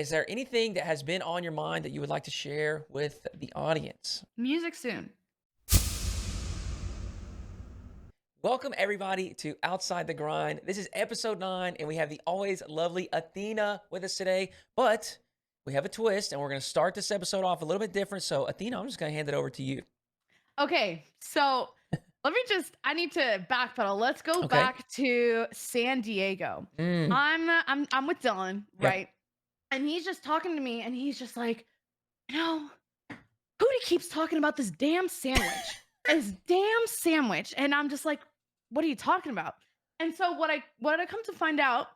Is there anything that has been on your mind that you would like to share with the audience? Music soon. Welcome, everybody, to Outside the Grind. This is episode 9, and we have the always lovely Athena with us today. But we have a twist, and we're going to start this episode off a little bit different. So, Athena, I'm just going to hand it over to you. Okay, so I need to backpedal. Let's go Okay. back to San Diego. Mm. I'm with Dylan, Yep. right? And he's just talking to me and he's just like, you know, Hootie keeps talking about this damn sandwich. This damn sandwich. And I'm just like, what are you talking about? And so what I come to find out,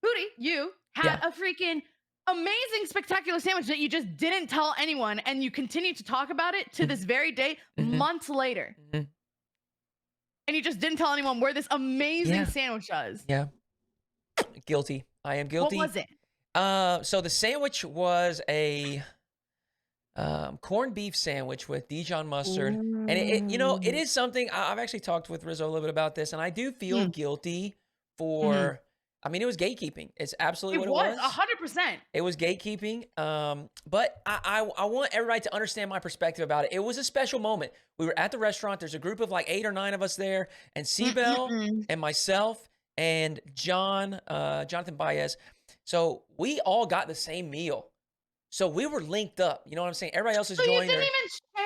Hootie, you had Yeah. a freaking amazing, spectacular sandwich that you just didn't tell anyone, and you continue to talk about it to this very day, Mm-hmm. months later. Mm-hmm. And you just didn't tell anyone where this amazing Yeah. sandwich was. Yeah. Guilty. I am What guilty. was it? So the sandwich was a corned beef sandwich with Dijon mustard, and it Ooh. is something I've actually talked with Rizzo a little bit about this, and I do feel Mm, guilty mhm. for. I mean, it was gatekeeping. It's absolutely It what it was was. 100%. It was gatekeeping. But I want everybody to understand my perspective about it. It was a special moment. We were at the restaurant. There's a group of like 8 or 9 of us there, and Seabell Mm-mm-mm. and myself and Jonathan Baez. So we all got the same meal. So we were linked up. You know what I'm saying? Everybody else is So you joining didn't their. even share?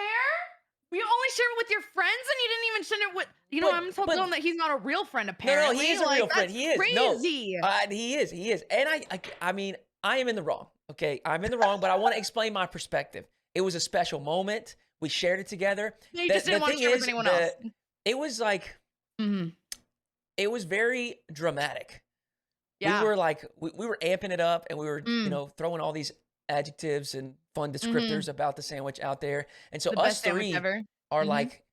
You only share it with your friends, and you didn't even share it with, But I'm so but blown that he's not a real friend, no, he apparently. is a real Like, friend. that's He is. No, crazy. he is. And I mean, I am in the wrong. Okay, I'm in the wrong, but I want to explain my perspective. It was a special moment. We shared it together. You The just the didn't want to thing share with is, anyone else. it was like Mhm. it was very dramatic. We Yeah. were like we were amping it up, and we were Mm. throwing all these adjectives and fun Mhm. descriptors about the sandwich out there. And so The us best sandwich three ever. are Mhm. like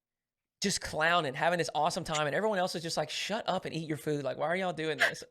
just clowning, having this awesome time, and everyone else is just like, "Shut up and eat your food." Like, why are y'all doing this?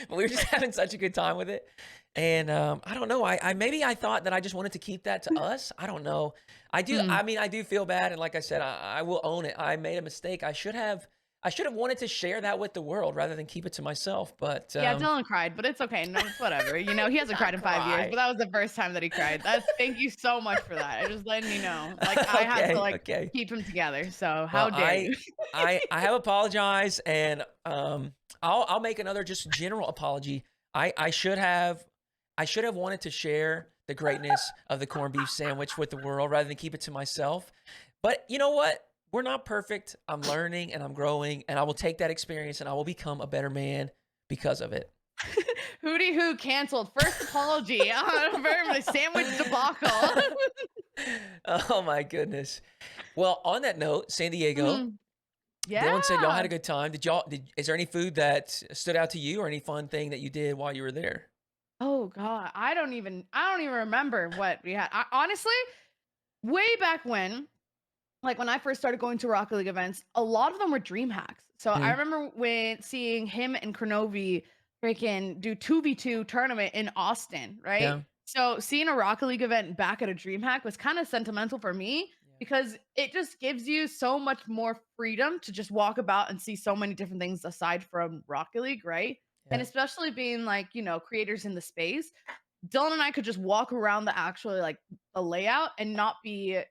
But we were just having such a good time with it, and I don't know. I maybe I thought that I just wanted to keep that to us. I don't know. I do. Mm. I mean, I do feel bad, and like I said, I will own it. I made a mistake. I should have. I should have wanted to share that with the world rather than keep it to myself. But Yeah, Dylan cried, but it's okay. No, it's whatever. He hasn't not cried in 5 years, cry. but that was the first time that he cried. Thank you so much for that. I just letting you know. Like, I had to, Okay. like, Okay. keep him together. So Well, how dare you? I have apologized, and I'll make another just general apology. I should have wanted to share the greatness of the corned beef sandwich with the world rather than keep it to myself. But you know what? We're not perfect. I'm learning and I'm growing, and I will take that experience and I will become a better man because of it. Hoodyhooo canceled. First apology on the sandwich debacle. Oh my goodness. Well, on that note, San Diego, Mhm. Dylan said y'all had Yeah. a good time. Is there any food that stood out to you or any fun thing that you did while you were there? Oh God. I don't even remember what we had. Honestly, way back when, like when I first started going to Rocket League events, a lot of them were dream hacks. So I Mhm. remember when seeing him and Kronovi freaking do 2v2 tournament in Austin, right? Yeah. So seeing a Rocket League event back at a dream hack was kind of sentimental for me Yeah. because it just gives you so much more freedom to just walk about and see so many different things aside from Rocket League, right? And Yeah. especially being like, creators in the space, Dylan and I could just walk around the actually like the layout and not be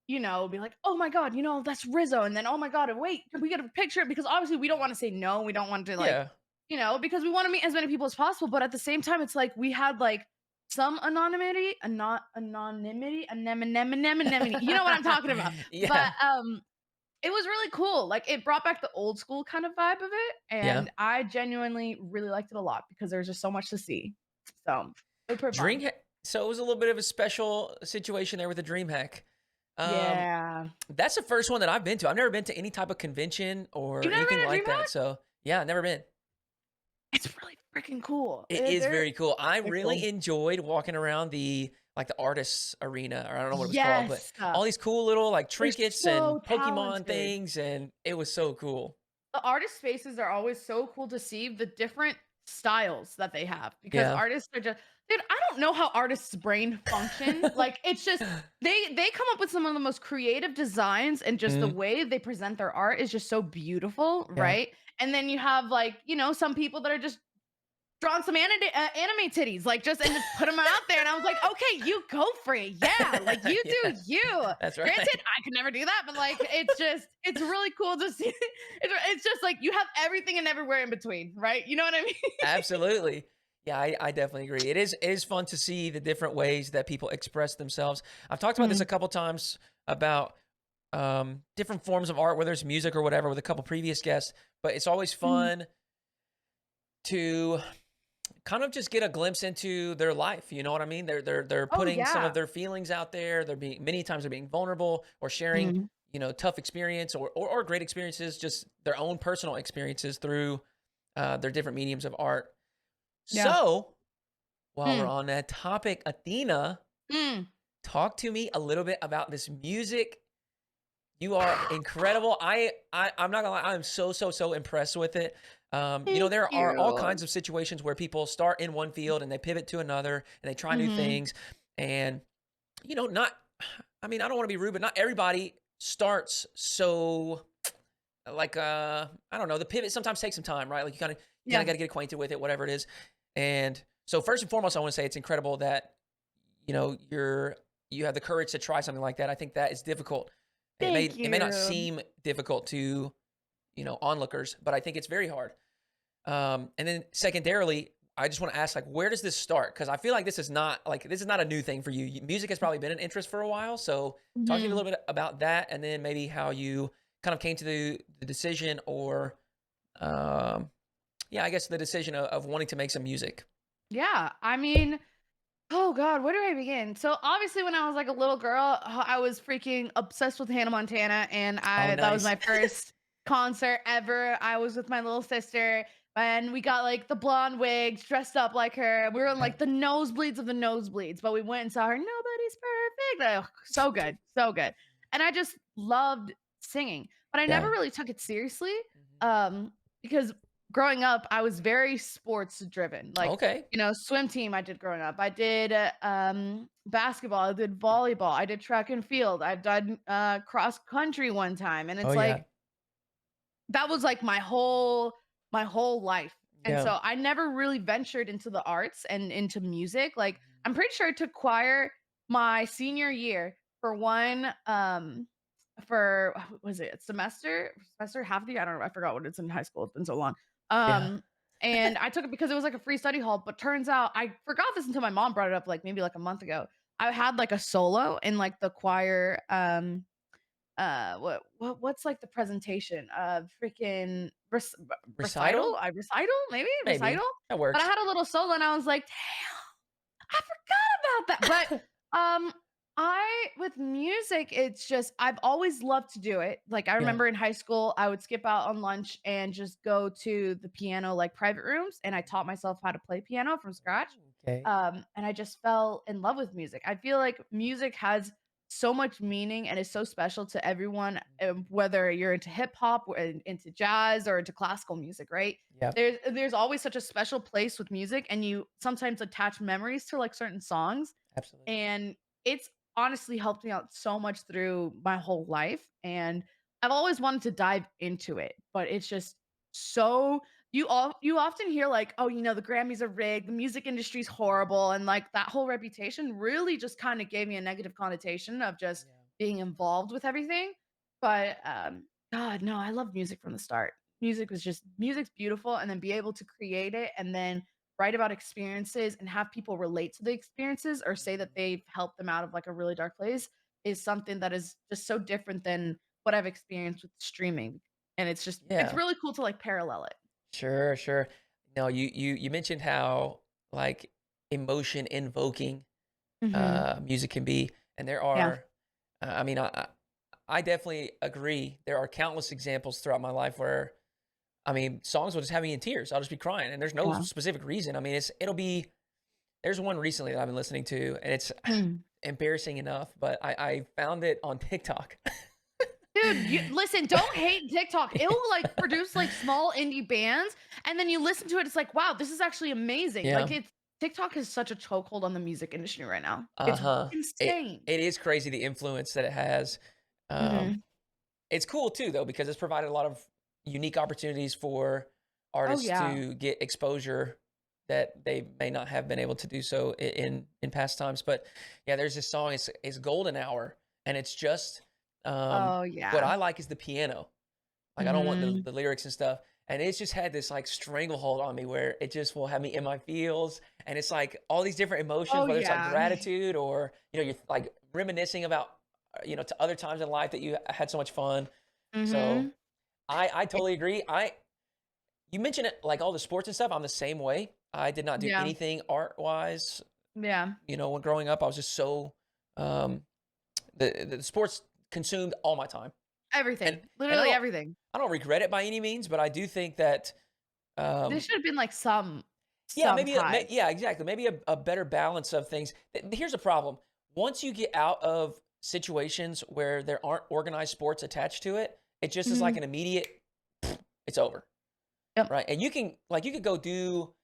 like, oh my God, that's Rizzo. And then, oh my God, wait, can we get a picture? Because obviously we don't want to say no. We don't want to like, Yeah. because we want to meet as many people as possible. But at the same time, it's like we had like some anonymity. You know what I'm talking about. But Yeah. it was really cool. Like it brought back the old school kind of vibe of it. Yeah. And I genuinely really liked it a lot because there's just so much to see. So it was pretty fun. So it was a little bit of a special situation there with the dream hack. Um, Yeah. that's the first one that I've been to. I've never been to any type of convention You've or never been anything to like DreamHack? that. So yeah, never been. It's really freaking cool. It is They're very cool. I they're cool. really enjoyed walking around the artists arena, or I don't know what it was called, but Yes. all these cool little like They're trinkets and so Pokemon talented. things, and it was so cool. The artist faces are always so cool to see the different styles that they have because Yeah. artists are just dude, I don't know how artists' brain function. Like it's just they come up with some of the most creative designs and just the Mhm. way they present their art is just so beautiful, Yeah. right? And then you have like, some people that are just drawn some anime titties, like just put them out there. And I was like, okay, you go for it. Yeah. Like you Yeah, do you. that's right. Granted, I could never do that, but like, it's really cool to see. It's just like you have everything and everywhere in between, right? You know what I mean? Absolutely. Yeah, I definitely agree. It is fun to see the different ways that people express themselves. I've talked about this a Mm, couple times about different forms of art, whether it's music or whatever, with a couple previous guests. But it's always mm. fun to kind of just get a glimpse into their life. You know what I mean? They're Oh, putting some of yeah. their feelings out there. They're being many times they're being vulnerable or sharing, Mm, tough experience or great experiences, just their own personal experiences through their different mediums of art. yeah. So while we're Mm, on that topic, Athena, mm. talk to me a little bit about this music. You are incredible. I'm not gonna lie, I'm so impressed with it. Thank There are all you. kinds of situations where people start in one field and they pivot to another and they try new Hmm. things. And not I don't want to be rude, but not everybody starts so like I don't know, the pivot sometimes takes some time, right? Like you kind of Yeah. got to get acquainted with it, whatever it is. And so first and foremost, I want to say it's incredible that you have the courage to try something like that. I think that is difficult. It may Thank it may not you. seem difficult to onlookers, but I think it's very hard. And then secondarily, I just want to ask, like, where does this start? Because I feel like this is not a new thing for you. Music has probably been an interest for a while. So talk to me a Mhm. little bit about that, and then maybe how you kind of came to the decision, or yeah, I guess the decision of wanting to make some music. Yeah. I mean, oh God, where do I begin? So obviously, when I was like a little girl, I was freaking obsessed with Hannah Montana, and Oh, I that was nice. my first concert ever. I was with my little sister, and we got like the blonde wigs, dressed up like her. We were in Yeah. like the nosebleeds of the nosebleeds, but we went and saw her. Nobody's perfect. Oh, so good, so good. And I just loved singing, but I never Yeah. really took it seriously, Mhm. because growing up, I was very sports driven. Like, Okay. swim team I did growing up. I did, basketball, I did volleyball, I did track and field, I've done, cross country one time, and Oh it's yeah. like that was like my whole life. And Yeah. so I never really ventured into the arts and into music. Like, Mhm. I'm pretty sure I took choir my senior year for one, for what was it semester, half the year? I don't know. I forgot what it's in high school. It's been so long. Yeah. Um, and I took it because it was like a free study hall. But turns out I forgot this until my mom brought it up like maybe like a month ago. I had like a solo in like the choir. What's like the presentation of freaking recital? Recital? I recital maybe Maybe recital. that But I works. had a little solo, and I was like, I forgot about that. But I with music, it's just I've always loved to do it. Like I Yeah. remember in high school, I would skip out on lunch and just go to the piano like private rooms, and I taught myself how to play piano from scratch. Okay. And I just fell in love with music. I feel like music has so much meaning and is so special to everyone, whether you're into hip hop or into jazz or into classical music, right? Yeah. There's always such a special place with music, and you sometimes attach memories to like certain songs, Absolutely. and it's honestly helped me out so much through my whole life. And I've always wanted to dive into it, but it's just so you often hear like, oh, the Grammys are rigged, the music industry's horrible, and like that whole reputation really just kind of gave me a negative connotation of just Yeah. being involved with everything. But God, no, I love music from the start. Music's beautiful, and then be able to create it and then write about experiences and have people relate to the experiences or say that Mhm. they've helped them out of like a really dark place is something that is just so different than what I've experienced with streaming. And it's Yeah. really cool to like parallel it. Sure, sure. No, you mentioned how, like, emotion invoking Mhm. music can be, and there Yeah. are I mean, I definitely agree. There are countless examples throughout my life where, I mean, songs will just have me in tears. I'll just be crying, and there's no Yeah. specific reason. I mean, it'll be there's one recently that I've been listening to, and it's Mm. embarrassing enough, but I found it on TikTok. Dude, you listen, don't hate TikTok. It will like produce like small indie bands, and then you listen to it, it's like, wow, this is actually amazing. Like Yeah. it's TikTok has such a chokehold on the music industry right now. It's Uh-huh. It insane. it is crazy the influence that it has. Um, Mhm. it's cool too though because it's provided a lot of unique opportunities for Oh artists yeah. to get exposure that they may not have been able to do so in past times. But yeah, there's this song. It's Golden Hour, and it's just Oh what yeah. I like is the piano. Like I don't want Mhm. the lyrics and stuff. And it's just had this like stranglehold on me where it just will have me in my feels. And it's like all these different emotions, Oh whether it's like yeah. gratitude or, you're like reminiscing about, to other times in life that you had so much fun. So Mhm. I totally agree. You mentioned it like all the sports and stuff. I'm the same way. I did not do Yeah. anything art wise. Yeah. When growing up, I was just so, um, the sports consumed all my time. And, Everything. and Literally everything. I don't regret it by any means, but I do think that, There um, should have been like some yeah, some time. yeah, exactly. Maybe a better balance of things. Here's the problem. Once you get out of situations where there aren't organized sports attached to it, it just is like Mhm. an immediate, it's over, Yep. right? And you could go do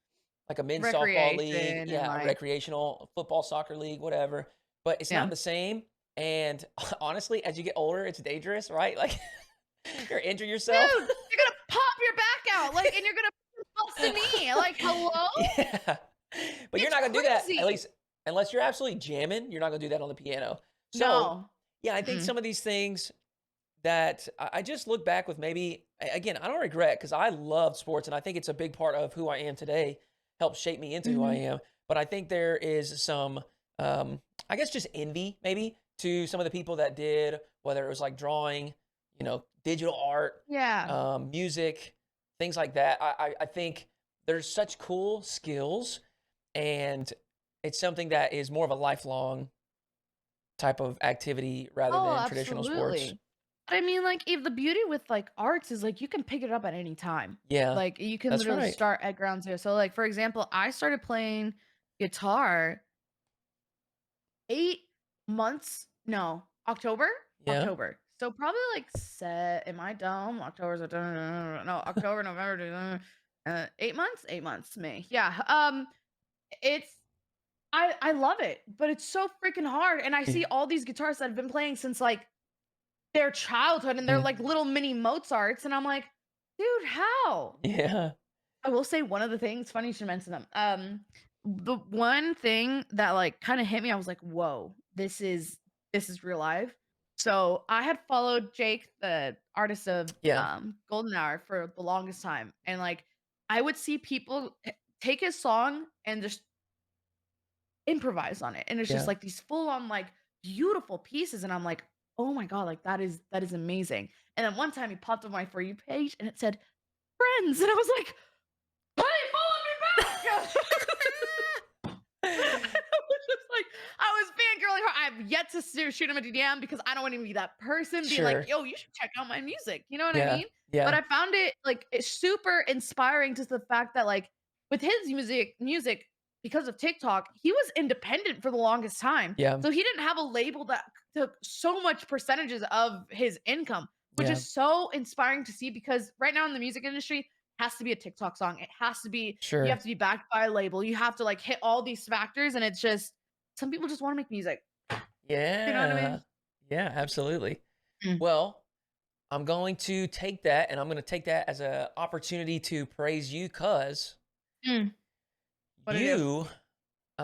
like a men's softball league, Recreation and yeah, a like recreational football, soccer league, whatever. But it's not yeah. the same. And honestly, as you get older, it's dangerous, right? Like you're injure yourself. Dude, you're gonna pop your back out, like, and you're gonna bust a knee. Like, hello? Yeah. But you're It's not gonna do that, at crazy. least unless you're absolutely jamming, you're not gonna do that on the piano. So, No. yeah, I think Mm-mm. some of these things that I just look back with maybe again, I don't regret because I love sports and I think it's a big part of who I am today, helped shape me into who I Mhm. am. But I think there is some, I guess, just envy maybe to some of the people that did, whether it was like drawing, digital art, Yeah. music, things like that. I think there's such cool skills, and it's something that is more of a lifelong type of activity rather Oh, than traditional sports. absolutely. But I mean, like, if the beauty with like arts is like you can pick it up at any time. Yeah, Like you can that's literally right. start at ground zero. So, like, for example, I started playing guitar 8 months. No, October? Yeah. October. So probably like set am I dumb? October's a no, October, November, 8 months? 8 months, May. Yeah. It's I love it, but it's so freaking hard. And I Yeah. see all these guitarists that have been playing since like their childhood and they're Mm. like little mini Mozarts. And I'm like, dude, how? Yeah. I will say one of the things, funny you should mention them. The one thing that like kind of hit me, I was like, whoa, this is real life. So I had followed Jake, the artist of Yeah. Golden Hour, for the longest time. And like I would see people take his song and just improvise on it. And it's just Yeah. like these full on like beautiful pieces. And I'm like, oh my God, like that is amazing. And then one time he popped on my For You page and it said friends. And I was like, why are you following me back? I was just like, I was fangirling her. I've yet to shoot him a DM because I don't want to be that person being like, Sure. yo, you should check out my music. You know what I Yeah. mean? But Yeah. I found it like it's super inspiring, just the fact that like with his music, because of TikTok, he was independent for the longest time. Yeah. So he didn't have a label that took so much percentages of his income, which Yeah. is so inspiring to see because right now in the music industry, has to be a TikTok song. It has to be you have Sure. to be backed by a label. You have to like hit all these factors, and it's just some people just want to make music. You know what I Yeah. mean? Yeah, absolutely. Mm. Well, I'm going to take that and I'm going to take that as an opportunity to praise you because Mm. What I do? you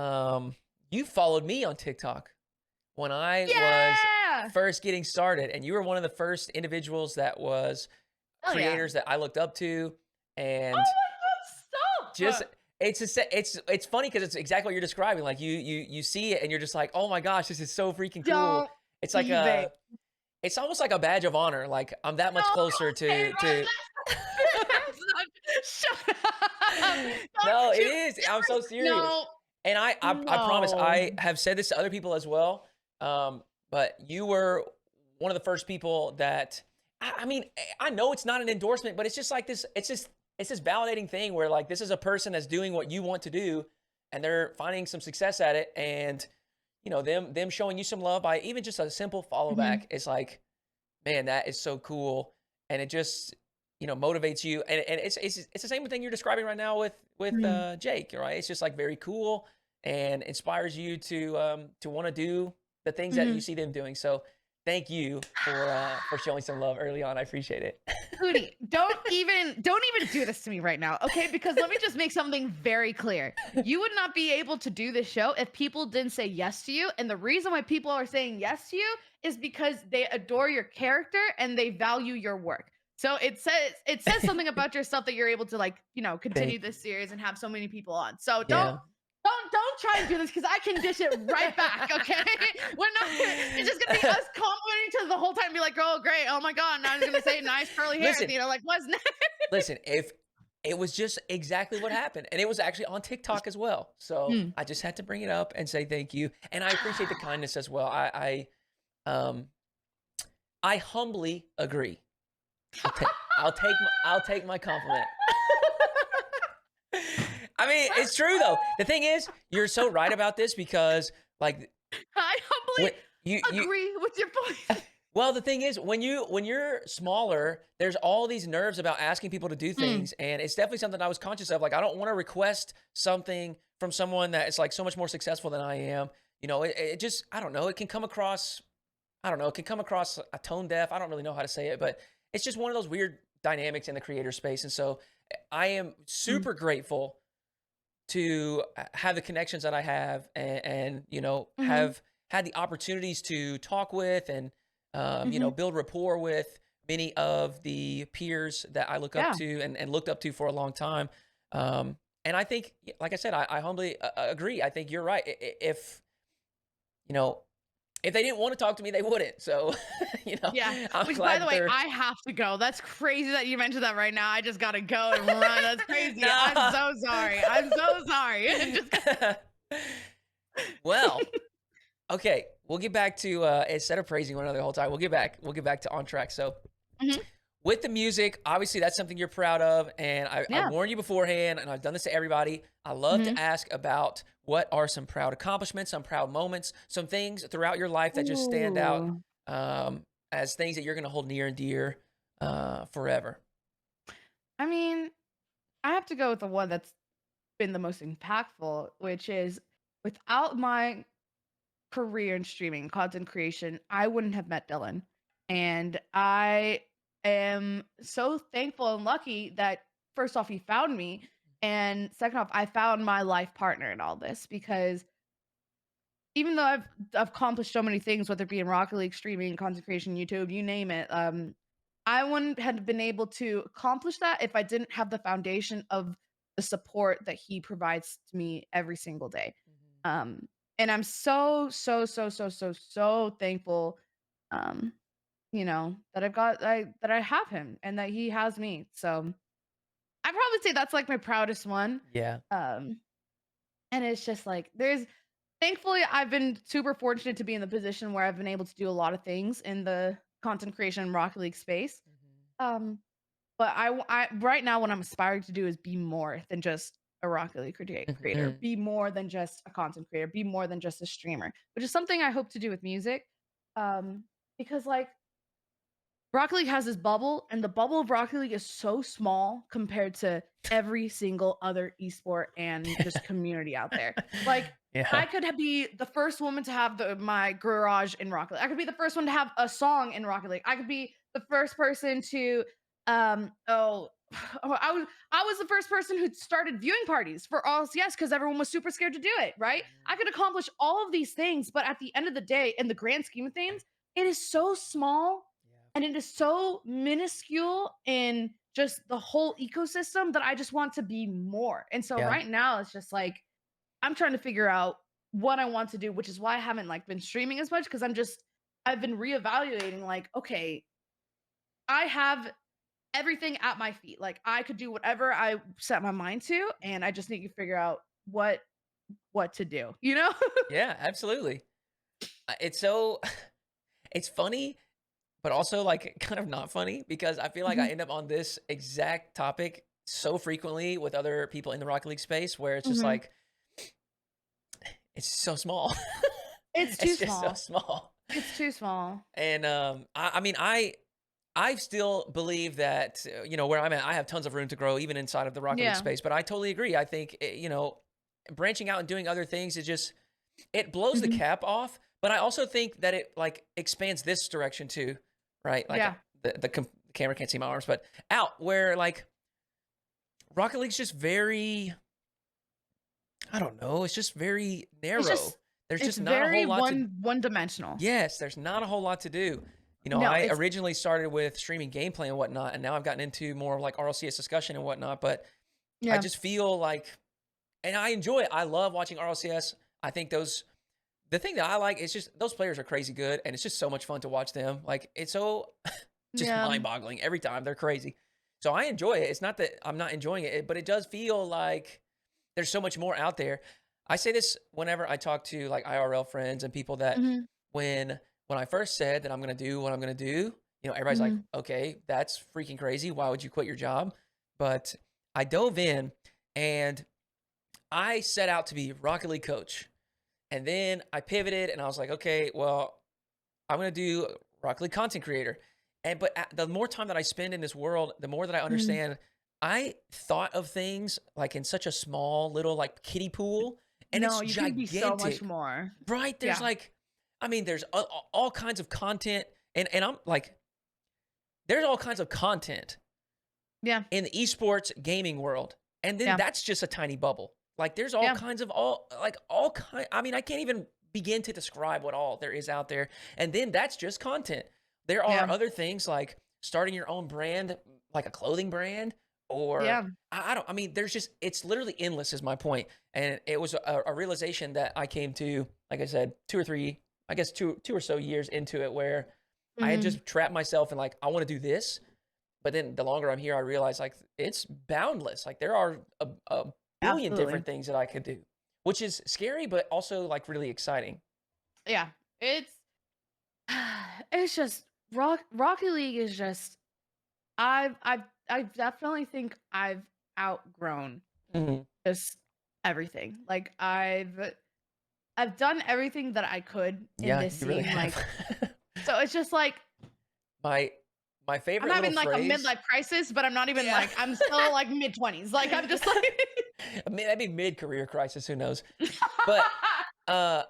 um you followed me on TikTok when I was Yeah. first getting started, and you were one of the first individuals that was Oh yeah. creators that I looked up to. And Oh my God, just stop. it's funny because it's exactly what you're describing. Like you see it and you're just like, oh my gosh, this is so freaking cool. Don't It's like even. it's almost like a badge of honor. Like I'm that No, much closer don't say it to right. Shut up. No, Don't it you is. I'm so serious. no, And I promise no. I have said this to other people as well. But you were one of the first people that I mean, I know it's not an endorsement, but it's just like this, it's this validating thing where like this is a person that's doing what you want to do and they're finding some success at it. And them showing you some love by even just a simple follow Mhm. back is like, man, that is so cool. And it just, motivates you. And it's the same thing you're describing right now with Mhm. Jake, right? It's just like very cool and inspires you to want to do the things that you Mhm. see them doing. So thank you for showing some love early on. I appreciate it. Hootie, don't even do this to me right now, okay? Because let me just make something very clear. You would not be able to do this show if people didn't say yes to you. And the reason why people are saying yes to you is because they adore your character and they value your work. So it says something about yourself that you're able to like, continue Thank this you. series and have so many people on. So don't Yeah. don't try and do this because I can dish it right back. Okay, we're not. It's just gonna be us complimenting each other the whole time. Be like, oh great, oh my god. Now I'm just gonna say nice curly hair. Listen, Like what's next? listen. If it was just exactly what happened, and it was actually on TikTok as well, so Hmm. I just had to bring it up and say thank you, and I appreciate the kindness as well. Um, I humbly agree. I'll take my compliment. I mean, it's true though. The thing is, you're so right about this because, like, I when humbly you agree with your point. well, the thing is, when you're smaller, there's all these nerves about asking people to do Hmm. things, and it's definitely something I was conscious of. Like, I don't want to request something from someone that is like so much more successful than I am. It just I don't know. It can come across I don't know. It can come across a tone deaf. I don't really know how to say it, but it's just one of those weird dynamics in the creator space. And so I am Hmm. super grateful to have the connections that I have and Hmm. have had the opportunities to talk with and, Hmm. build rapport with many of the peers that I look up Yeah. to and looked up to for a long time. And I think, like I said, I humbly agree. I think you're right. You know, if they didn't want to talk to me, they wouldn't. So, Yeah. I'm Which, by glad the that way, they're I have to go. That's crazy that you mentioned that right now. I just gotta go and run. That's crazy. I'm no. so sorry. I'm so sorry. Just Well, okay, we'll get back to instead of praising one another the whole time, we'll get back to on track. So Mhm. with the music, obviously that's something you're proud of, and I Yeah. warned you beforehand, and I've done this to everybody. I love Mhm. to ask about what are some proud accomplishments, some proud moments, some things throughout your life that just stand out Ooh. as things that you're going to hold near and dear forever. I mean, I have to go with the one that's been the most impactful, which is without my career in streaming content creation, I wouldn't have met Dylan. And I am so thankful and lucky that first off, he found me. And second off, I found my life partner in all this because even though I've accomplished so many things, whether it be in Rocket League, streaming, content creation, YouTube, you name it, I wouldn't have been able to accomplish that if I didn't have the foundation of the support that he provides to me every single day. Um, and I'm so, so, so, so, so, so thankful, um, that I have him and that he has me. So I probably say that's like my proudest one. Yeah. Um, and it's just like there's thankfully I've been super fortunate to be in the position where I've been able to do a lot of things in the content creation Rocket League space. Um, but I right now what I'm aspiring to do is be more than just a Rocket League creator, Mhm. be more than just a content creator, be more than just a streamer, which is something I hope to do with music. Because like Rocket League has this bubble, and the bubble of Rocket League is so small compared to every single other esport and just community out there. Like, Yeah. I could be the first woman to have my garage in Rocket League. I could be the first one to have a song in Rocket League. I could be the first person to, I was the first person who started viewing parties for all yes because everyone was super scared to do it. Right? I could accomplish all of these things, but at the end of the day, in the grand scheme of things, it is so small and it is so minuscule in just the whole ecosystem that I just want to be more. And so Yeah. right now it's just like I'm trying to figure out what I want to do, which is why I haven't like been streaming as much because I've been reevaluating like okay, I have everything at my feet. Like I could do whatever I set my mind to and I just need to figure out what to do, you know? Yeah, absolutely. It's so it's funny, but also like kind of not funny because I feel like I Mhm, end up on this exact topic so frequently with other people in the Rocket League space where it's just mhm. like it's so small. It's too It's just so small. small. It's too small. And I mean I still believe that where I'm at, I have tons of room to grow even inside of the Rocket League Yeah. space. But I totally agree. I think branching out and doing other things is just it blows the Mhm. cap off, But I also think that it like expands this direction too, right? Like Yeah. the camera can't see my arms, but out where like Rocket League's just very, I don't know, it's just very It's narrow. just There's it's just not a very whole lot to one dimensional. Yes, there's not a whole lot to do. No, I it's originally started with streaming gameplay and whatnot, and now I've gotten into more of like RLCS discussion and whatnot. But I yeah. just feel like, and I enjoy it. I love watching RLCS. I think the thing that I like is just those players are crazy good, and it's just so much fun to watch them. Like it's so just Yeah. mind boggling every time. They're crazy. So I enjoy it. It's not that I'm not enjoying it, but it does feel like there's so much more out there. I say this whenever I talk to like IRL friends and people that Mhm. when when I first said that I'm gonna do what I'm gonna do, everybody's like, Mhm. okay, that's freaking crazy. Why would you quit your job? But I dove in and I set out to be Rocket League coach. And then I pivoted and I was like, okay, well, I'm gonna do Rocket League content creator. The more time that I spend in this world, the more that I Mhm. understand. I thought of things like in such a small little like kiddie pool, and it's No, you can be so much gigantic, more. right? There's Yeah. like, I mean, there's all kinds of content, and I'm like, there's all kinds of content Yeah. in the esports gaming world, and then Yeah. that's just a tiny bubble. Like, there's all Yeah. kinds of all kind. I mean, I can't even begin to describe what all there is out there, and then that's just content. There are Yeah. other things like starting your own brand, like a clothing brand, or Yeah. I don't. I mean, there's just it's literally endless. Is my point, and it was a realization that I came to. Like I said, I guess two or so years into it, where I had Mhm. just trapped myself in like I want to do this, but then the longer I'm here, I realize like it's boundless. Like there are a billion Absolutely. different things that I could do, which is scary, but also like really exciting. Yeah. It's it's just Rocket League is just I definitely think I've outgrown Mhm. just everything. Like I've done everything that I could in Yeah, this you really scene. have. Like so it's just like my my I'm favorite little having like a phrase. midlife crisis, but I'm not even Yeah. like I'm still like mid 20s. Like I'm just like Maybe mid career crisis. Who knows? But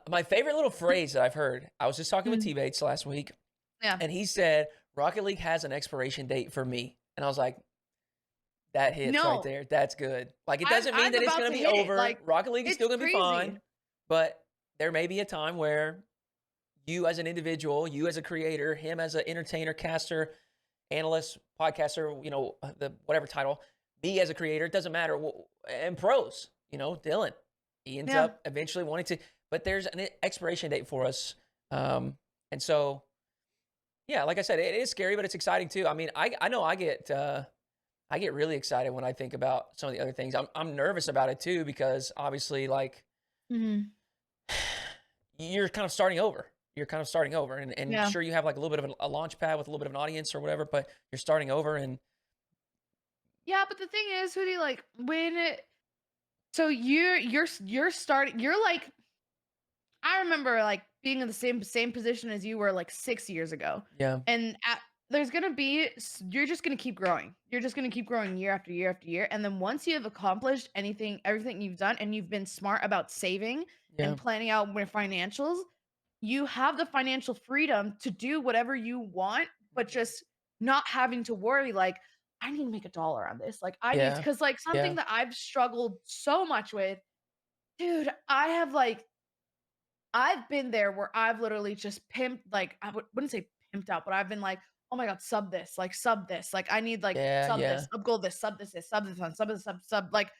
my favorite little phrase that I've heard. I was just talking with Mm, T Bates last week, yeah. and he said Rocket League has an expiration date for me, and I was like, that hits right No, there. That's good. Like, it I'm doesn't mean I'm that it's about gonna to be hit it. over. Like Rocket League is it's still gonna be crazy. fine, but there may be a time where you as an individual, you as a creator, him as an entertainer, caster, analyst, podcaster, the whatever title, me as a creator, it doesn't matter. And pros, Dylan, he ends Yeah. up eventually wanting to, but there's an expiration date for us. And so, yeah, like I said, it is scary, but it's exciting too. I mean, I know I get really excited when I think about some of the other things. I'm nervous about it too because obviously, like Mhm. you're kind of starting over. You're kind of starting over, and Yeah. sure you have like a little bit of a launch pad with a little bit of an audience or whatever, but you're starting over, and Yeah, but the thing is, Hootie, like when it so you're starting you're like I remember like being in the same position as you were like 6 years ago. yeah, And there's going to be you're just going to keep growing. You're just going to keep growing year after year after year, and then once you have accomplished everything you've done and you've been smart about saving and yeah, planning out your financials, you have the financial freedom to do whatever you want, but mhm, just not having to worry like I need to make a dollar on this. Like I need yeah, cuz like something yeah, that I've struggled so much with, dude, I have like I've been there where I've literally just pimped, like, wouldn't say pimped out, but I've been like, "Oh my god, sub this, like, I need, like, yeah, sub this, yeah, sub gold this, sub this one, sub this, sub," like,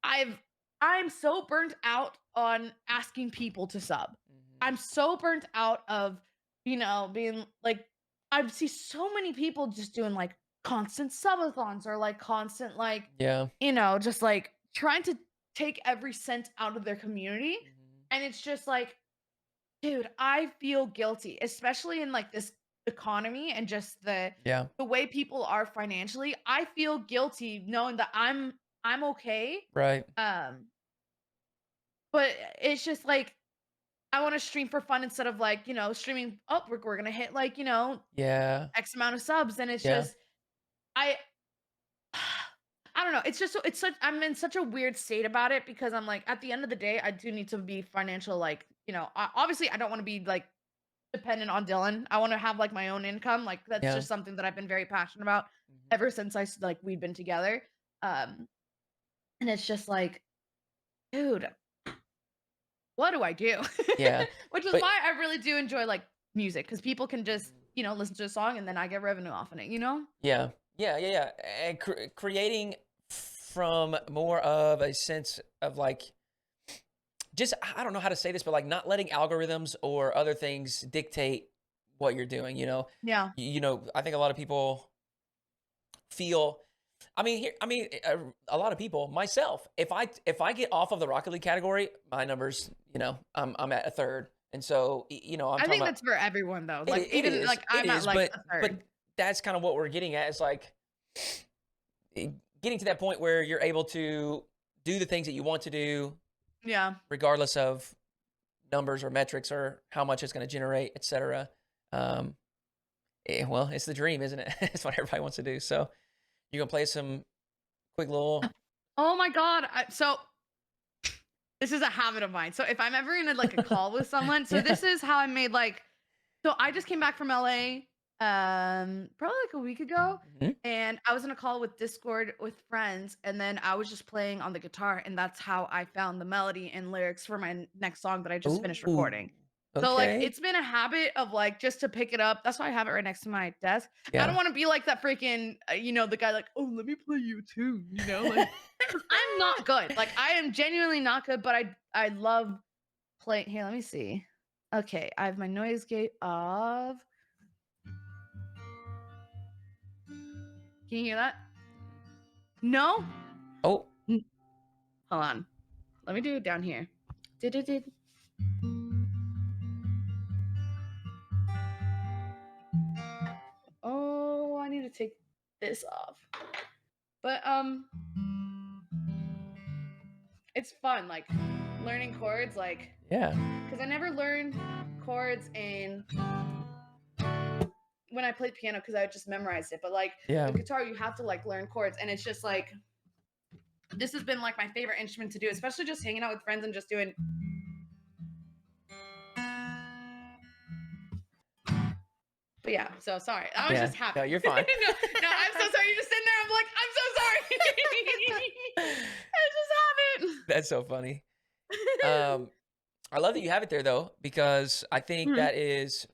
I've I'm so burnt out on asking people to sub. mhm, I'm so burnt out of, being like I see so many people just doing, like, constant subathons or, like, constant, like, yeah, just, like, trying to take every cent out of their community, mhm, and it's just like, dude, I feel guilty, especially in, like, this economy and just yeah, the way people are financially. I feel guilty knowing that I'm okay, right, um, but it's just, like, I wanna stream for fun instead of, like, streaming, "Oh, we're gonna hit, like, yeah, X amount of subs," and it's yeah, just I I don't know, it's such I'm in such a weird state about it because I'm like, at the end of the day, I do need to be financial, like, obviously I don't want to be like dependent on Dylan. I want to have like my own income. Like that's Yeah. just something that I've been very passionate about Mhm. ever since like we've been together. Um, and it's just like, dude, what do I do? Yeah. Which is But why I really do enjoy like music because people can just, listen to a song and then I get revenue off in it, you know? yeah. Yeah, yeah, yeah. And creating from more of a sense of like just I don't know how to say this, but like not letting algorithms or other things dictate what you're doing, you know? Yeah. I think a lot of people feel a lot of people, myself, if I get off of the Rocket League category, my numbers, I'm at a third. And so, I'm I talking think about that's for everyone though. it, Like it even is, like it I'm at is, like but a but third. that's kind of what we're getting at is like getting to that point where you're able to do the things that you want to do, Yeah. regardless of numbers or metrics or how much it's going to generate, etc. Um, well, it's the dream, isn't it? It's what everybody wants to do. So you're gonna play some quick little. Oh my God. So this is a habit of mine. So if I'm ever in like a call with someone, so Yeah. this is how I made like so I just came back from LA probably like a week ago Mhm. and I was in a call with Discord with friends and then I was just playing on the guitar and that's how I found the melody and lyrics for my next song that I just finished Ooh. recording. So like Okay. it's been a habit of like just to pick it up. That's why I have it right next to my desk. I don't Yeah. want to be like that freaking the guy like, "Oh, let me play you a tune," like 'cause I'm not good. Like I am genuinely not good, but I love playing. Here, let me see. Okay, I have my noise gate off. Can you hear that? No? Oh, Hold on. Let me do it down here. Did it did. Oh, I need to take this off. But it's fun like learning chords like yeah. cuz I never learned chords in when I played piano cuz I just memorized it. But like Yeah. with guitar you have to like learn chords and it's just like this has been like my favorite instrument to do, especially just hanging out with friends and just doing. But yeah, so sorry. I was Yeah. just No, happy. you're fine. No, I'm so sorry. You're just sitting there. I'm like, I'm so sorry. I just have That's so funny. Um, I love that you have it there though, because I think it. that is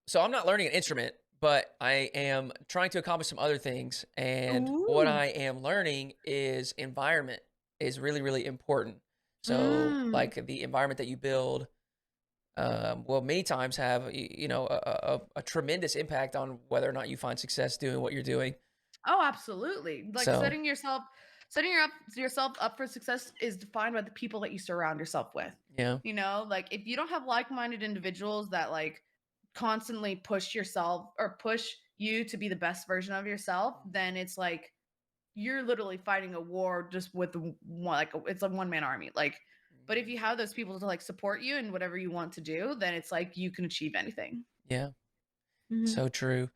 so I'm not learning an instrument, but I am trying to accomplish some other things. And what Ooh. I am learning is environment is really, really important. So, Mm. like the environment that you build, will many times have a tremendous impact on whether or not you find success doing what you're doing. Oh, absolutely. Like So, setting yourself up for success is defined by the people that you surround yourself with. yeah, Like if you don't have like-minded individuals that like constantly push yourself or push you to be the best version of yourself, then it's like you're literally fighting a war just with one like it's a one man army. Like, but if you have those people to like support you in whatever you want to do, then it's like you can achieve anything. yeah, Mhm. so true.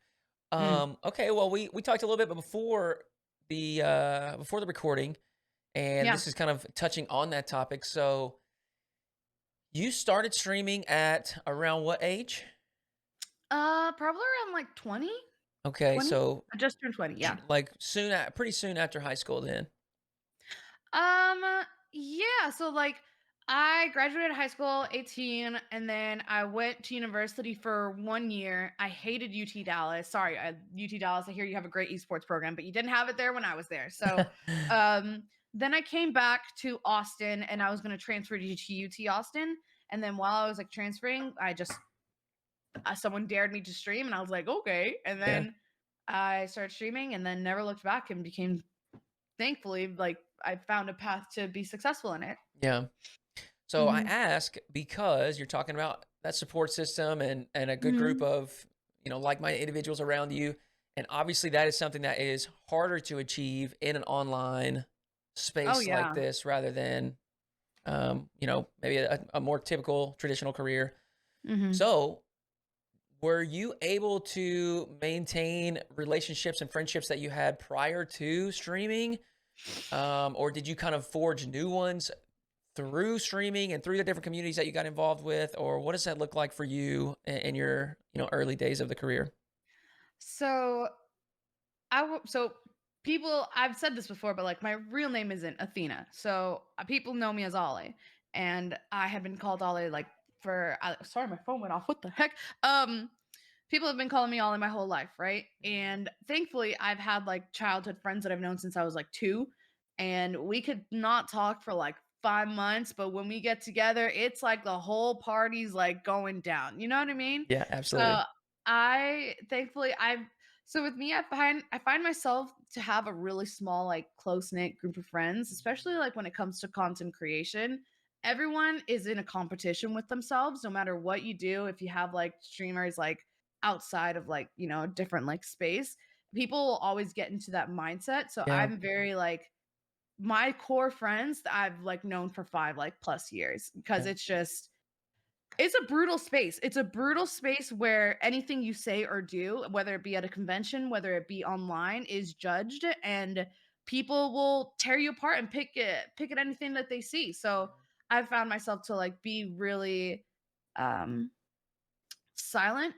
Mm. Okay, well, we talked a little bit before the recording, and Yeah. this is kind of touching on that topic. So, you started streaming at around what age? Probably around like 20, Okay, 20. so I just turned 20. Yeah. like pretty soon after high school, then. Yeah, so like I graduated high school 18 and then I went to university for 1 year. I hated UT Dallas. Sorry, UT Dallas. I hear you have a great esports program, but you didn't have it there when I was there. So, then I came back to Austin and I was going to transfer to UT Austin. And then while I was like transferring, I just someone dared me to stream and I was like, "Okay." And Yeah, then I started streaming and then never looked back and became thankfully like I found a path to be successful in it. yeah. So I Mhm. ask because you're talking about that support system and a good group Mhm. of like-minded individuals around you, and obviously that is something that is harder to achieve in an online Oh, space like yeah. this rather than maybe a more typical traditional career. Mhm. So were you able to maintain relationships and friendships that you had prior to streaming, or did you kind of forge new ones through streaming and through the different communities that you got involved with, or what does that look like for you in your, early days of the career? So so people, I've said this before, but like my real name isn't Athena. So people know me as Ollie, and I have been called Ollie like for. Sorry, my phone went off. What the heck? Um, People have been calling me Ollie my whole life, right? And thankfully, I've had like childhood friends that I've known since I was like 2, and we could not talk for like 5 months, but when we get together, it's like the whole party's like going down. You know what I mean? Yeah, So absolutely. I thankfully I've so with me, I find myself to have a really small, like close knit group of friends, especially like when it comes to content creation. Everyone is in a competition with themselves, no matter what you do. If you have like streamers like outside of like a different like space, people will always get into that mindset. So Yeah, I'm very like my core friends that I've like known for 5 like plus years because yeah, it's a brutal space. It's a brutal space where anything you say or do, whether it be at a convention, whether it be online, is judged, and people will tear you apart and pick at anything that they see. So I've found myself to like be really um silent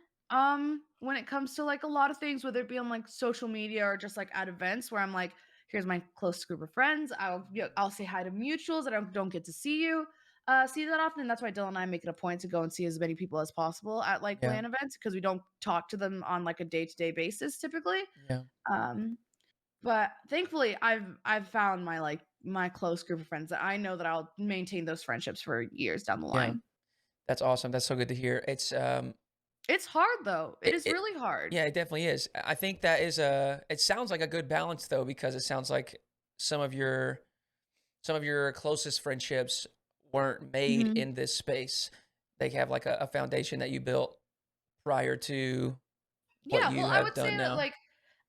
when it comes to like a lot of things, whether it be on like social media or just like at events where I'm like, here's my close group of friends. I'll say hi to mutuals that I don't get to see that often. And that's why Dylan and I make it a point to go and see as many people as possible at like yeah, LAN events because we don't talk to them on like a day-to-day basis typically. yeah, Um but thankfully I've found my close group of friends that I know that I'll maintain those friendships for years down the yeah. line. That's awesome. That's so good to hear. It's hard though. It is It really hard. yeah, it definitely is. I think it sounds like a good balance though, because it sounds like some of your some of your closest friendships weren't made Mhm. in this space. They have like a foundation that you built prior to what Yeah, well, you I have would say done that now. like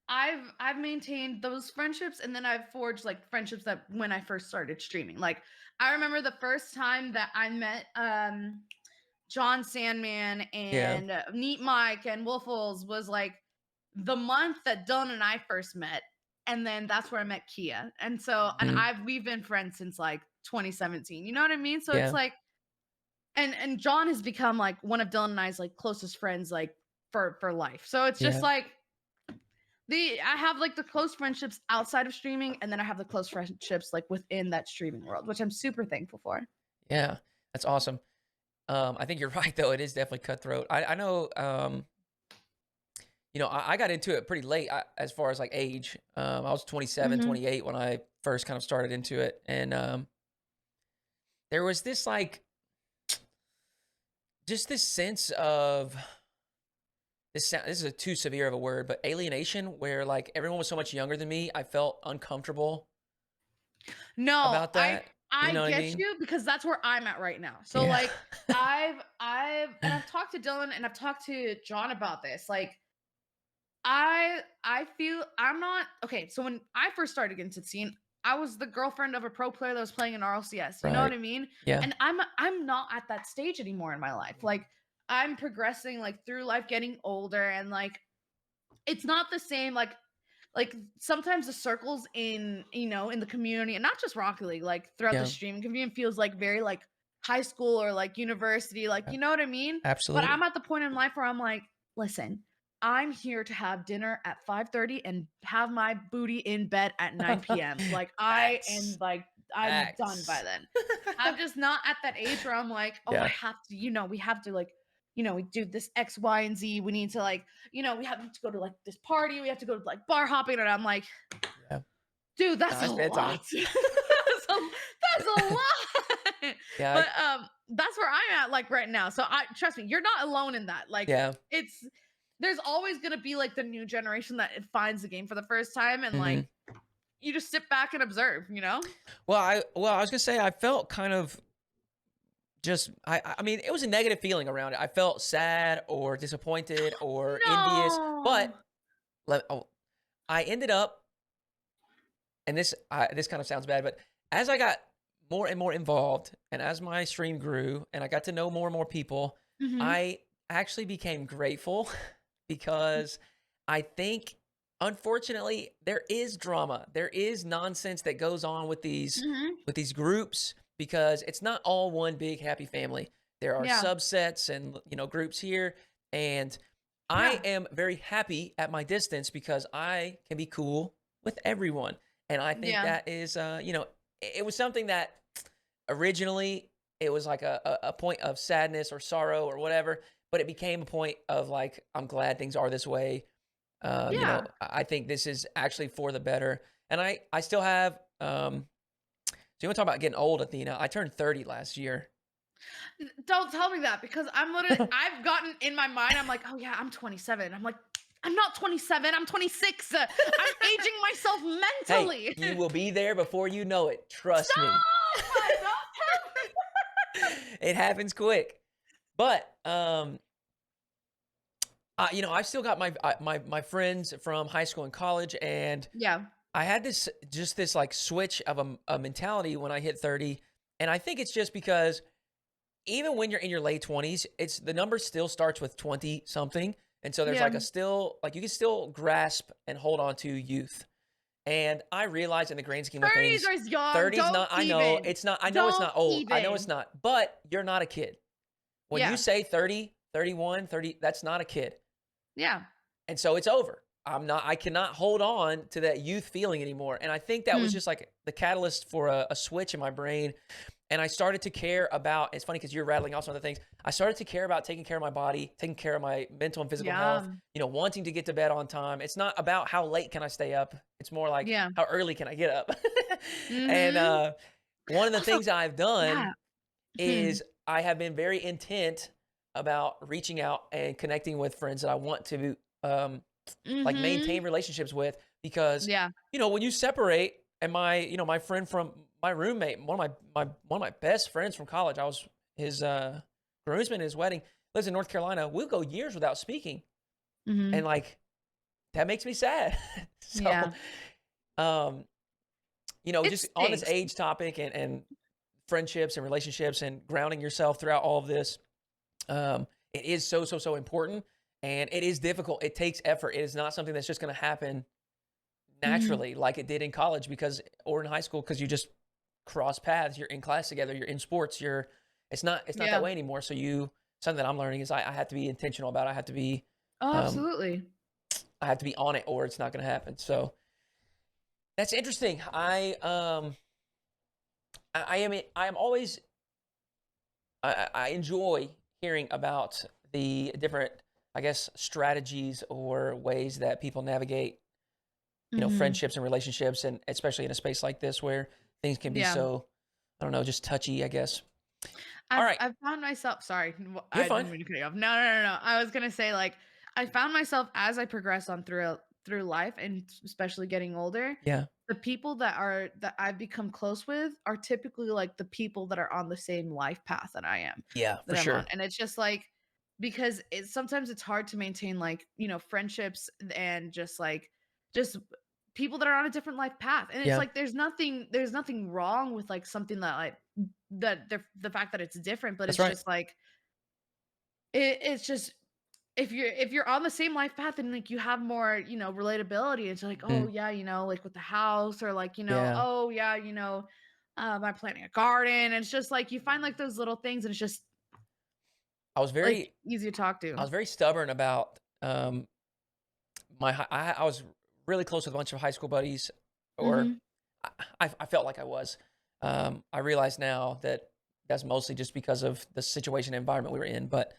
I've maintained those friendships and then I've forged like friendships that when I first started streaming. Like I remember the first time that I met John Sandman Yeah. and Neat Mike and Wolfles was like the month that Dylan and I first met. And then that's where I met Kia. And so and Mhm. we've been friends since like 2017. You know what I mean? So it's Yeah. like and John has become like one of Dylan and I's like closest friends like for life. So it's just Yeah. like the I have like the close friendships outside of streaming, and then I have the close friendships like within that streaming world, which I'm super thankful for. Yeah. That's awesome. I think you're right though. It is definitely cutthroat. I know. I got into it pretty late as far as like age. I was 27, Mhm. 28 when I first kind of started into it, and there was this like just this sense of this is a too severe of a word, but alienation, where like everyone was so much younger than me. I felt uncomfortable No, about I that. You I know what I get mean? you because that's where I'm at right now. So Yeah. like I've talked to Dylan and I've talked to John about this. Like I feel I'm not okay. So when I first started getting into the scene, I was the girlfriend of a pro player that was playing in RLCS. You know what Right. I mean? Yeah. And I'm not at that stage anymore in my life. Like I'm progressing like through life, getting older, and like it's not the same. Like sometimes the circles in the community, and not just Rocket League, like throughout the Yeah. streaming community, feels like very like high school or like university. Like Yeah. you know what I mean? But I'm Absolutely. at the point in life where I'm like, listen, I'm here to have dinner at 5:30 and have my booty in bed at 9 p.m. Like I am Facts. like I'm done by Facts. then. I'm just not at that age where I'm like, oh, I Yeah. have to, we have to like, we do this X, Y, and Z. We need to like, we have to go to like this party. We have to go to like bar hopping. And I'm like, Yeah. dude, that's Nah, a it's bedtime. lot. That's a lot. Yeah. But that's where I'm at like right now. So I trust me, you're not alone in that. Like Yeah. it's there's always gonna be like the new generation that it finds the game for the first time and like Mhm. you just sit back and observe. I was gonna say I felt kind of just I mean it was a negative feeling around it. I felt sad or disappointed or envious, but No. oh, I ended up, and this kind of sounds bad, but as I got more and more involved, and as my stream grew, and I got to know more and more people, Hmm. I actually became grateful because I think, unfortunately, there is drama, there is nonsense that goes on Hmm. with these groups, because it's not all one big happy family. There are Yeah. subsets and groups here, and I Yeah. am very happy at my distance because I can be cool with everyone. And I think Yeah. that is, it was something that originally it was like a point of sadness or sorrow or whatever, but it became a point of like, I'm glad things are this way. Yeah. I think this is actually for the better. And I still have, so you want to talk about getting old, Athena? I turned 30 last year. Don't tell me that because I'm literally I've gotten in my mind, I'm like, "Oh yeah, I'm 27." I'm like, "I'm not 27, I'm 26. I'm aging myself Hey, mentally." you will be there before you know it. Trust me. Stop! Don't tell me. It happens quick. But I've still got my friends from high school and college, and Yeah. I had this like switch of a mentality when I hit 30, and I think it's just because even when you're in your late 20s, it's the number still starts with 20 something, and so there's Yeah. like a still like you can still grasp and hold on to youth. And I realize in the grand scheme of 30s things, are young. 30's Don't not. I know even. it's not. I know it's Don't not old. I know it's even. not. But you're not a kid. When you Yeah. say 30, 31, 30, that's not a kid. Yeah. And so it's over. I cannot hold on to that youth feeling anymore. And I think that was Mm. just like the catalyst for a switch in my brain. And I started to care about, it's funny because you're rattling off some other things. I started to care about taking care of my body, taking care of my mental and physical health, Yeah. wanting to get to bed on time. It's not about how late can I stay up. It's more like Yeah. how early can I get up? And Mhm. one of the Also, things I've done yeah. Hmm. is I have been very intent about reaching out and connecting with friends that I want to like Mhm. maintain relationships with because Yeah. when you separate and my friend from my roommate, one of my best friends from college, I was his groomsman at his wedding, lives in North Carolina. We'll go years without speaking, and Mhm. like that makes me sad. So Yeah. um It just on this stinks. age topic and friendships and relationships and grounding yourself throughout all of this, it is so important, and it is difficult. It takes effort. It is not something that's just going to happen Mhm. naturally like it did in college because or in high school because you just cross paths. You're in class together. You're in sports. It's not that Yeah. way anymore. So something that I'm learning is I have to be intentional about it. Oh, Um, absolutely. I have to be on it or it's not going to happen. So that's interesting. I am always I enjoy hearing about the different, I guess, strategies or ways that people navigate, Mhm. friendships and relationships, and especially in a space like this where things can be Yeah. so, I don't know, just touchy, I guess. All I've right, I've found myself sorry, you're I fine. didn't mean to cut you off. No. I was gonna say, like, I found myself as I progress on through life and especially getting older, Yeah, the people that I've become close with are typically, like, the people that are on the same life path yeah, for that I'm on, sure. and it's just, like because sometimes it's hard to maintain, like, friendships and just people that are on a different life path, and it's Yeah, like there's nothing wrong with, like, something that, like the fact that it's different, but that's it's right. just like it's just if you're on the same life path and like you have more, relatability, it's like, oh Mhm. yeah, like with the house or like, Yeah, oh yeah, I'm planting a garden. And it's just like you find like those little things and it's just I was like very, easy to talk I to. was very stubborn about I was really close with a bunch of high school buddies, or Mhm. I felt like I was. I realize now that that's mostly just because of the situation and environment we were in. But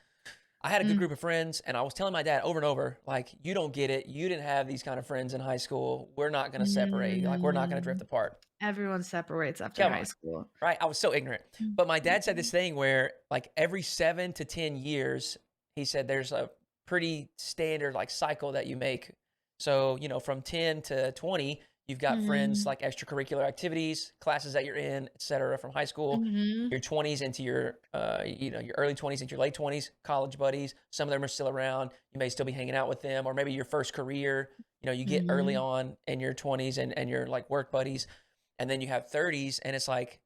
I had a good Mm. group of friends, and I was telling my dad over and over, like, you don't get it. You didn't have these kind of friends in high school. We're not going to separate. Like, we're not going to drift Mm. apart. Everyone separates after Come high on. school. Right? I was so ignorant. Mm. But my dad said Mhm. this thing where, like, every 7 to 10 years, he said there's a pretty standard, like, cycle that you make. So, from 10 to 20, you've got friends Mhm. like extracurricular activities, classes that you're in, et cetera, from high school. Mhm. Your 20s into your early 20s into your late 20s, college buddies. Some of them are still around. You may still be hanging out with them, or maybe your first career. You get early Mhm. on in your 20s and your like work buddies, and then you have 30s, and it's like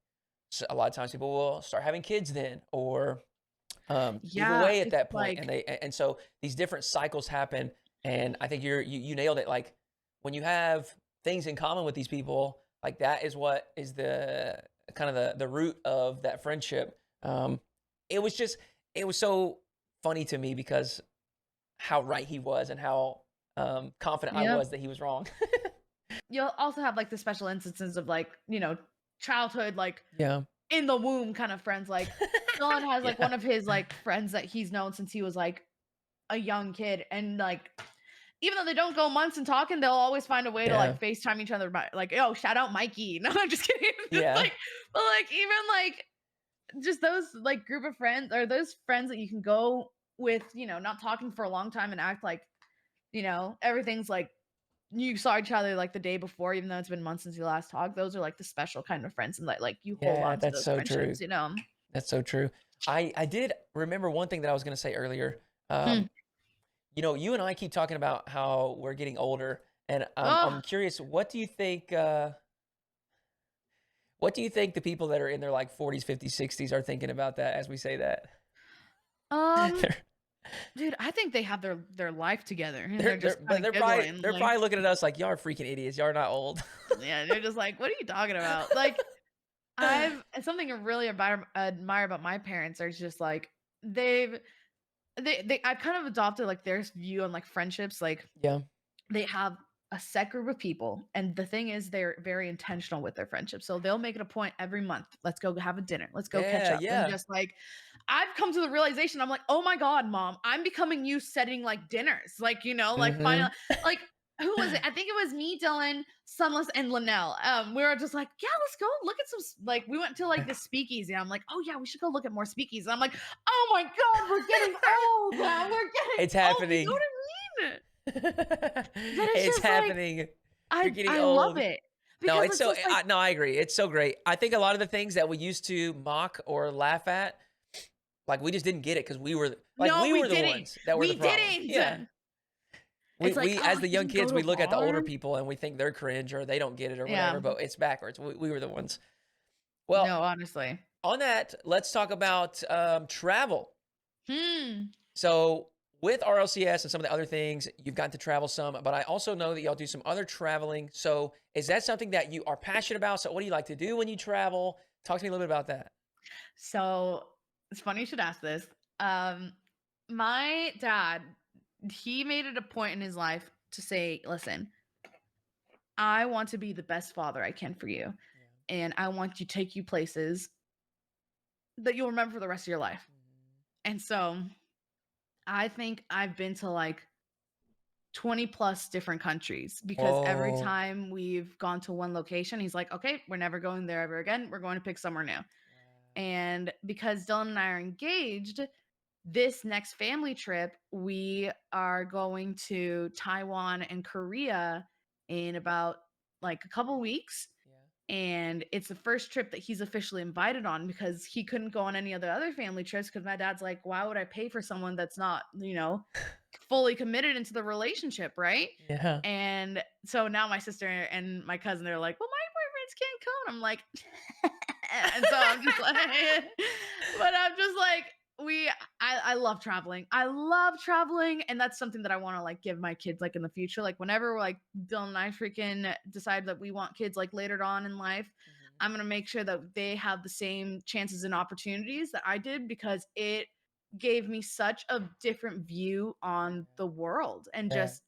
so a lot of times people will start having kids then, or move Yeah, away at it's that point, like and so these different cycles happen. And I think you nailed it. Like when you have things in common with these people, Like that is what is the kind of the root of that friendship. It was just it was so funny to me because how right he was and how confident I Yep. was that he was wrong. You'll also have like the special instances of like, childhood, like Yeah. in the womb kind of friends. Like Dylan has like Yeah. one of his like friends that he's known since he was like a young kid. And like, even though they don't go months and talking, they'll always find a way to Yeah. like FaceTime each other by like, oh, shout out Mikey. No, I'm just kidding. Just Yeah. like, but like even like just those like group of friends or those friends that you can go with, not talking for a long time and act like, everything's like you saw each other like the day before, even though it's been months since you last talked. Those are like the special kind of friends and like you hold Yeah, on to that's those so true. friendships. That's so true. I did remember one thing that I was going to say earlier. Hmm. You and I keep talking about how we're getting older, and Oh, I'm curious, what do you think the people that are in their like 40s, 50s, 60s are thinking about that as we say that? um, they're, dude, I think they have their life together and they're, they're they're, just kind but of giggling. they're Like, probably looking at us like y'all are freaking idiots. Y'all are not old. yeah, they're just like, what are you talking about? Like, and something I really admire about my parents are just like they've I've kind of adopted like their view on like friendships. Like Yeah. they have a set group of people, and the thing is they're very intentional with their friendship, so they'll make it a point every month, let's go have a dinner, let's go catch Yeah. up. And Yeah. just like I've come to the realization, I'm like, oh my god, mom, I'm becoming you setting like dinners, like like Mm-hmm. final, like who was it? I think it was me, Dylan, Sunless, and Linnell. We were just like, yeah, let's go look at some like we went to like the speakeasy. I'm like, oh yeah, we should go look at more speakeasies. I'm like, oh my god, we're getting old. We're getting It's old. You know happening. what I mean? But it's It's just like happening. You're I getting I love old. it No, because it's just like no, I agree. It's so great. I think a lot of the things that we used to mock or laugh at, like we just didn't get it because no, we we were the didn't. ones that were the We problem. Yeah. didn't. It's like, We oh, as the you young didn't go kids, to a we look at the older bar. people and we think they're cringe or they don't get it or whatever, Yeah. but it's backwards. We were the ones. Well, No, honestly. on that, let's talk about travel. Hmm. So with RLCS and some of the other things, you've gotten to travel some, but I also know that y'all do some other traveling. So is that something that you are passionate about? So what do you like to do when you travel? Talk to me a little bit about that. So it's funny you should ask this. Um, my dad, he made it a point in his life to say, listen, I want to be the best father I can for you. Yeah. And I want to take you places that you'll remember for the rest of your life. And so I think I've been to like 20 plus different countries because every Whoa. time we've gone to one location, he's like, okay, we're never going there ever again. We're going to pick somewhere new. And because Dylan and I are engaged, this next family trip, we are going to Taiwan and Korea in about like a couple weeks. Yeah. And it's the first trip that he's officially invited on because he couldn't go on any of the other family trips because my dad's like, why would I pay for someone that's not, fully committed into the relationship, right? Yeah. And so now my sister and my cousin, they're like, well, my boyfriends can't come. I'm like, and so I'm just like, but I'm just like, I love traveling. I love traveling. And that's something that I want to like give my kids like in the future. Like whenever like Dylan and I freaking decide that we want kids like later on in life, Mhm. I'm gonna make sure that they have the same chances and opportunities that I did because it gave me such a different view on the world and Yeah. just,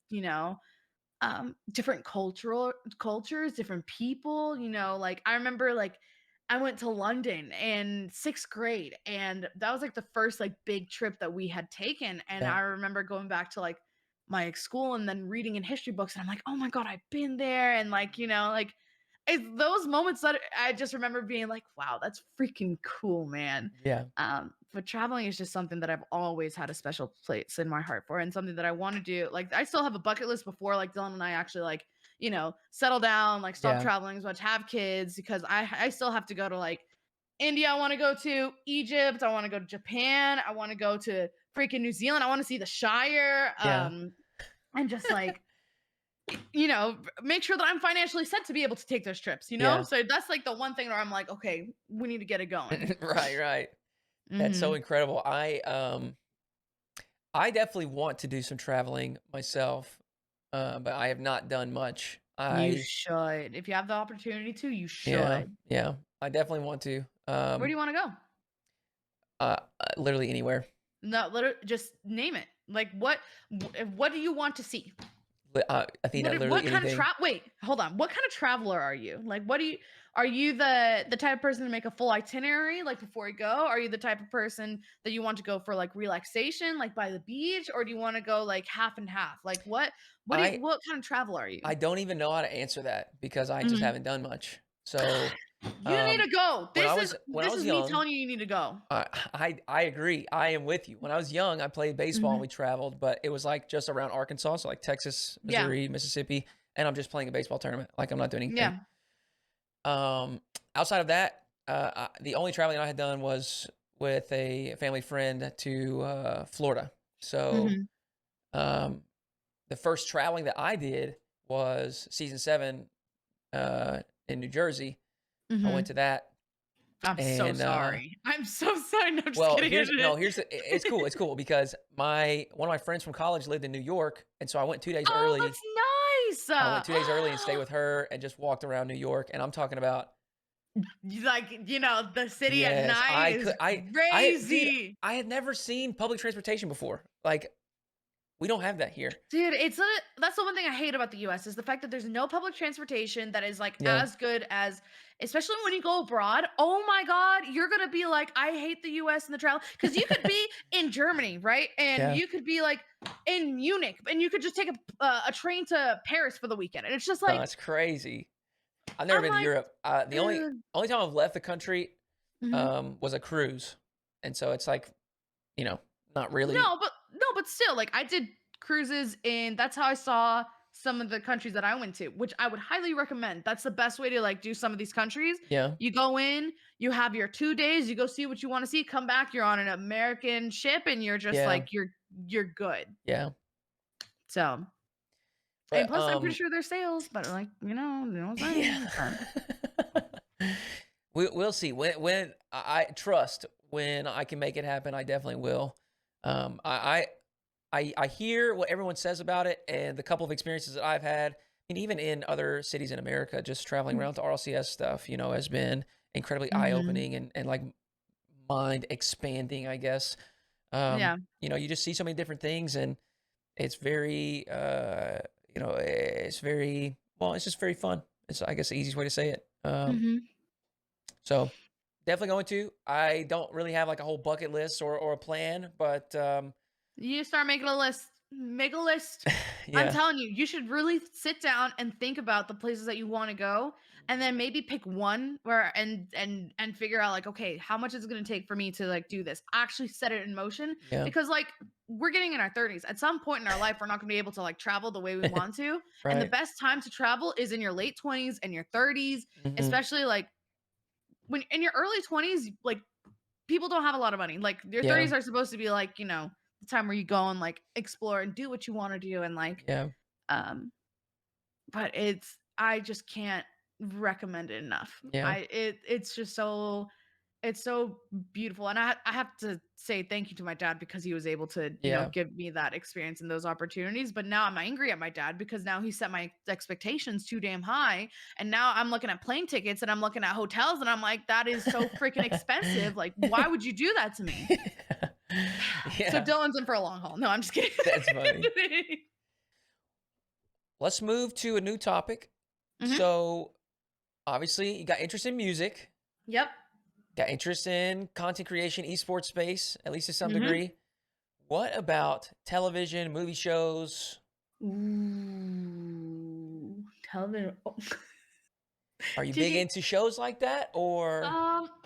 different cultures, different people, like I remember like I went to London in 6th grade and that was like the first like big trip that we had taken. And Yeah. I remember going back to like my school and then reading in history books and I'm like, oh my God, I've been there. And like, like it's those moments that I just remember being like, wow, that's freaking cool, man. Yeah. But traveling is just something that I've always had a special place in my heart for and something that I want to do. Like I still have a bucket list before like Dylan and I actually like, settle down, like stop Yeah. traveling as much, have kids because I still have to go to like India, I want to go to Egypt, I want to go to Japan, I want to go to freaking New Zealand, I want to see the Shire. Yeah. And just like make sure that I'm financially set to be able to take those trips. Yeah. So that's like the one thing where I'm like, okay, we need to get it going. Right. Right. That's so Mhm. incredible. I definitely want to do some traveling myself, but I have not done much. You I should. If you have the opportunity to, you yeah, should. yeah, I definitely want to. Where do you wanna go? Literally anywhere. No, literally, just name it. Like, what do you want to see? Athena, What literally kind of anything. wait, hold on. What kind of traveler are you? Like, what do you are you the type of person to make a full itinerary, like, before you go? Are you the type of person that you want to go for, like, relaxation, like, by the beach? Or do you wanna go, like, half and half? Like, I what kind of travel are you? I don't even know how to answer that because I just Mhm. haven't done much. So, You need to go. when I This was is me young, telling you you need to go. I agree. I am with you. When I was young, I played baseball and Mhm. we traveled, but it was like just around Arkansas, so like Texas, Yeah. Missouri, Mississippi, and I'm just playing a baseball tournament. Like I'm not doing anything. Yeah. Um, outside of that, the only traveling I had done was with a family friend to Florida. So Mhm. um, the first traveling that I did was season 7 in New Jersey. I went Mhm. to that, I'm so and sorry. I'm so sorry. No, I'm just well, kidding. here's no, here's the, it's cool. It's cool because my one of my friends from college lived in New York, and so I went 2 days Oh, early. that's nice. I went 2 days early and stayed with her and just walked around New York. And I'm talking about Like, the city at yes, night I is could dude, crazy. I had never seen public transportation before. Like we don't have that here. Dude, that's the one thing I hate about the US is the fact that there's no public transportation that is, like, Yeah, as good as especially when you go abroad. Oh my god, you're gonna be like, "I hate the US and the travel because you could be in Germany, right? And yeah. you could be, like, in Munich, and you could just take a train to Paris for the weekend, and it's just No, like it's crazy. I've never I'm been to like, Europe. The only "Ugh." only time I've left the country Mhm. was a cruise, and so it's like you know not really. No, but still, like, I did cruises in that's how I saw some of the countries that I went to, which I would highly recommend. That's the best way to, like, do some of these countries. Yeah, You go in, you have your 2 days, you go see what you wanna see, come back, you're on an American ship, and you're just yeah, like, you're good. yeah. So and But plus, I'm pretty sure there's sales, but, like, you know what I'm yeah. saying? So We'll see. When I trust when I can make it happen, I definitely will. I hear what everyone says about it, and the couple of experiences that I've had, and even in other cities in America, just traveling around to RLCS stuff, has been incredibly eye Mhm. opening and like mind expanding, I guess. Yeah. You just see so many different things, and it's very, it's very well, it's just very fun. It's I guess the easiest way to say it. Mhm. So definitely going to. I don't really have like a whole bucket list or a plan, but You start making a list. Make a list. I'm yeah, telling you, you should really sit down and think about the places that you want to go and then maybe pick one where and figure out like okay, how much is it going to take for me to like do this? Actually set it in motion yeah, because like we're getting in our 30s. At some point in our life we're not going to be able to like travel the way we want to. And the right. best time to travel is in your late 20s and your 30s, Hmm. especially like when in your early 20s like people don't have a lot of money. Like your Yeah, 30s are supposed to be like, the time where you go and like explore and do what you want to do and like yeah, um but I just can't recommend it enough. yeah, It's just so it's so beautiful and I have to say thank you to my dad because he was able to, yeah, give me that experience and those opportunities, but now I'm angry at my dad because now he set my expectations too damn high and now I'm looking at plane tickets and I'm looking at hotels and I'm like that is so freaking expensive. Like why would you do that to me? So yeah. Dylan's in for a long haul. No, I'm just kidding. That's funny. Let's move to a new topic. Mhm. So obviously, you got interest in music, Yep. got interest in content creation, esports space, at least to some Mhm. degree. What about television, movie shows? Ooh, television. Oh. Are you Did big you into shows like that or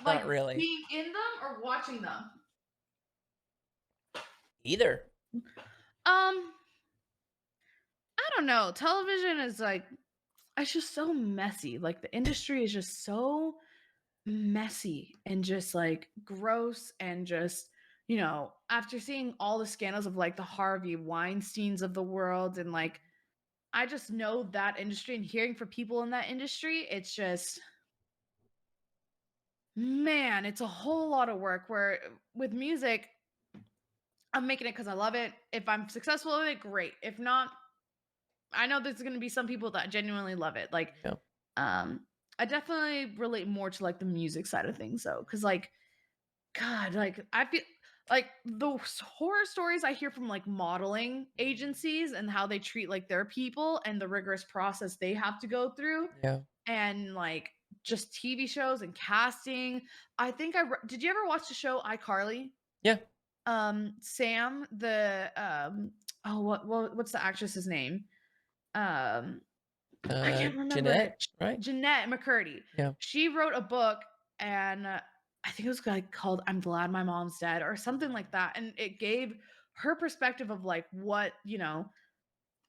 like not really? being in them or watching them? Either. Um, I don't know. Television is like it's just so messy. Like the industry is just so messy and just like gross and just after seeing all the scandals of like the Harvey Weinsteins of the world and like I just know that industry and hearing from people in that industry, it's just man, it's a whole lot of work where with music, I'm making it because I love it. If I'm successful in it, great. If not, I know there's gonna be some people that genuinely love it. Like, Yeah. um, I definitely relate more to like the music side of things though, because like God, like I feel like those horror stories I hear from like modeling agencies and how they treat like their people and the rigorous process they have to go through, Yeah. and like just TV shows and casting. I think did you ever watch the show iCarly? Yeah. Sam, the oh what's the actress's name? Um I can't remember it. Jeanette, right? Jeanette McCurdy. Yeah. She wrote a book, and I think it was like called "I'm Glad My Mom's Dead" or something like that, and it gave her perspective of like what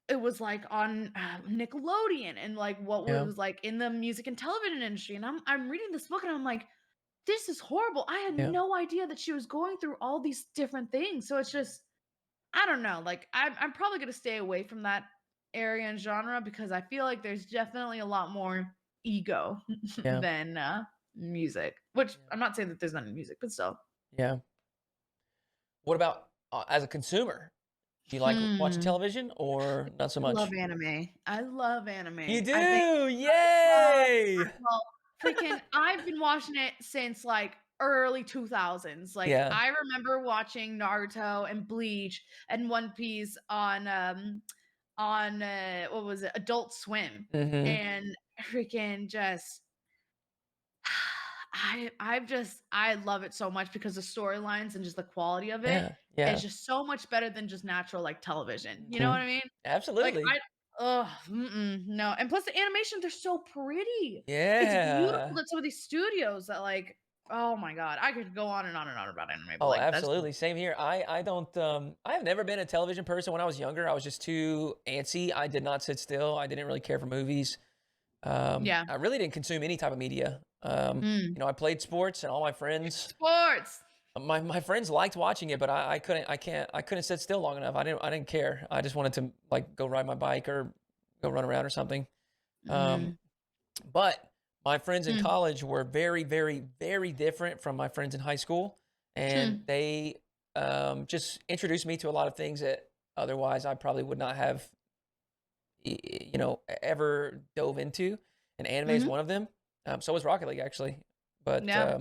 it was like on Nickelodeon and like what Yeah. was like in the music and television industry. And I'm reading this book and I'm like, this is horrible. I had Yeah. no idea that she was going through all these different things. So it's just I don't know. Like I'm probably gonna stay away from that area and genre because I feel like there's definitely a lot more ego Yeah. than music. Which Yeah. I'm not saying that there's not any music, but still. Yeah. What about as a consumer? Do you like watching Hmm. television or not so I love much? anime. I love You anime. I think do. love Yay. well, freaking I've been watching it since like early 2000s. Like Yeah. I remember watching Naruto and Bleach and One Piece on what was it? Adult Swim. Mhm. And freaking just I love it so much because the storylines and just the quality of it Yeah. is Yeah. just so much better than just natural like television. You know what Mhm. I mean? Like Absolutely. no. And plus the animation, they're so pretty. It's beautiful Yeah. that some of these studios that like, oh my God, I could go on and on and on about anime, but Oh, like that's absolutely. Same here. I don't I've never been a television person when I was younger. I was just too antsy. I did not sit still. I didn't really care for movies. yeah. I really didn't consume any type of media. Mm. I played sports and all my friends Sports. my friends liked watching it, but I couldn't sit still long enough. I didn't care. I just wanted to like go ride my bike or go run around or something. Um, Mm. but my friends in Mm. college were very, very, very different from my friends in high school, and Mm. they just introduced me to a lot of things that otherwise I probably would not have, ever dove into. And anime is Mhm. one of them. So was Rocket League actually, but Yeah.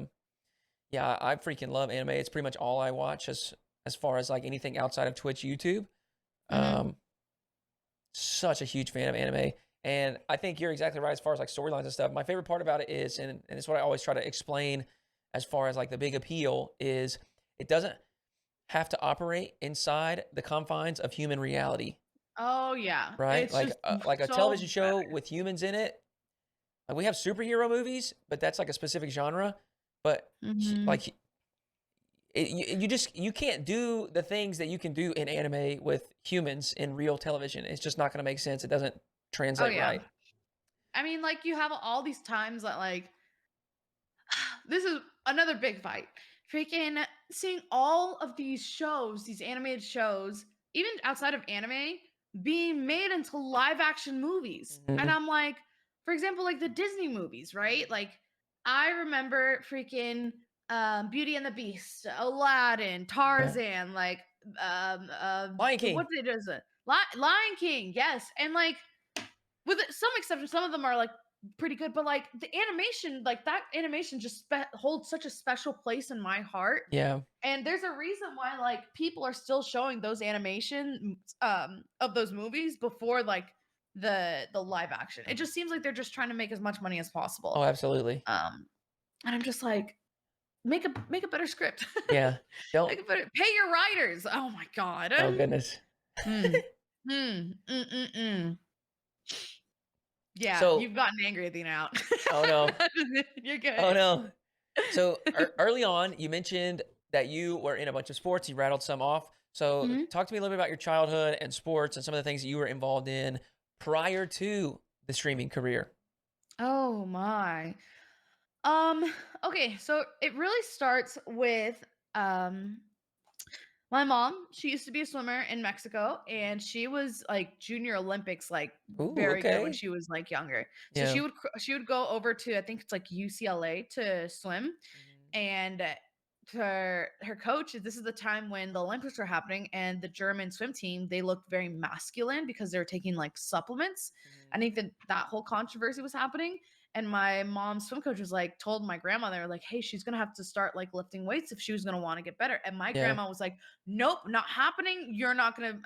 yeah, I freaking love anime. It's pretty much all I watch as far as like anything outside of Twitch, YouTube. Mhm. Um, Such a huge fan of anime. And I think you're exactly right as far as like storylines and stuff. My favorite part about it is, and it's what I always try to explain as far as like the big appeal is it doesn't have to operate inside the confines of human reality, Oh yeah. right? It's just Like a so television show better. with humans in it. Like we have superhero movies, but that's like a specific genre. But Mhm. like you can't do the things that you can do in anime with humans in real television. It's just not going to make sense. It doesn't Oh translate yeah. right. I mean, like you have all these times that like this is another big fight. Freaking seeing all of these shows, these animated shows, even outside of anime, being made into live action movies. And Mhm. I'm like, for example, like the Disney movies, right? Like I remember freaking Beauty and the Beast, Aladdin, Yeah. Tarzan, like Lion what King. did it is it? Lion King, yes. And like with some exceptions, some of them are like pretty good, but like the animation, like that animation just holds such a special place in my heart. Yeah. And there's a reason why like people are still showing those animation of those movies before like the live action. It just seems like they're just trying to make as much money as Oh, possible. absolutely. Um and I'm just like make a better script. Yeah. Don't. Make a better pay your writers. Oh my god. Oh goodness. Hmm. Hmm. Mm-mm-mm. Yeah, So, you've gotten angry at the out. oh no. You're Oh good. no. So early on, you mentioned that you were in a bunch of sports. You rattled some off. So Mhm. talk to me a little bit about your childhood and sports and some of the things that you were involved in prior to the streaming career. Oh my. Um, okay, so it really starts with um my mom. She used to be a swimmer in Mexico and she was like junior Olympics like Ooh, very good when okay. she was like younger. So Yeah. she would go over to I think it's like UCLA to swim Mhm. and her coach, this is the time when the Olympics were happening, and the German swim team, they looked very masculine because they were taking like supplements. I Mhm. think that whole controversy was happening. And my mom's swim coach was like, told my grandmother, like, hey, she's gonna have to start like lifting weights if she was gonna want to get better. And my Yeah. grandma was like, nope, not happening. You're not gonna,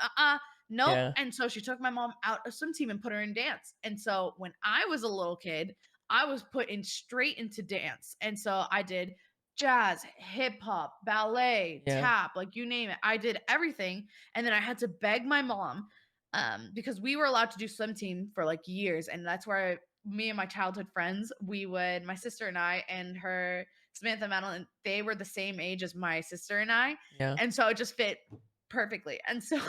nope. Yeah. And so she took my mom out of swim team and put her in dance. And so when I was a little kid, I was put in straight into dance. And so I did jazz, hip hop, ballet, Yeah. tap, like you name it. I did everything. And then I had to beg my mom because we were allowed to do swim team for like years. And that's where me and my childhood friends, my sister and I and her, Samantha Madeline, they were the same age as my sister and I. Yeah. And so it just fit perfectly. And so,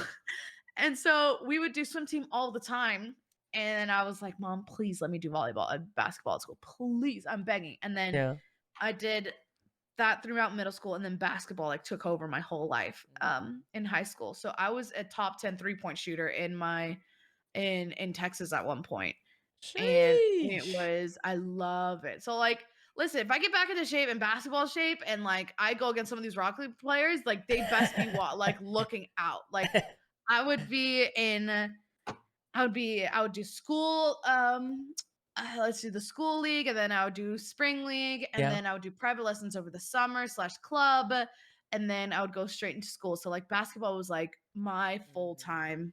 and so we would do swim team all the time. And I was like, Mom, please let me do volleyball and basketball at school. Please, I'm begging. And then Yeah. I did that throughout middle school, and then basketball like took over my whole life in high school. So I was a top 10 3-point shooter in my in Texas at one point. And it Sheesh. was I love it. So like listen, if I get back into shape and basketball shape and like I go against some of these Rock League players, like they best be like looking out. Like I would be in I would do school, let's do the school league, and then I would do spring league, and Yeah. then I would do private lessons over the summer slash club, and then I would go straight into school. So like basketball was like my full time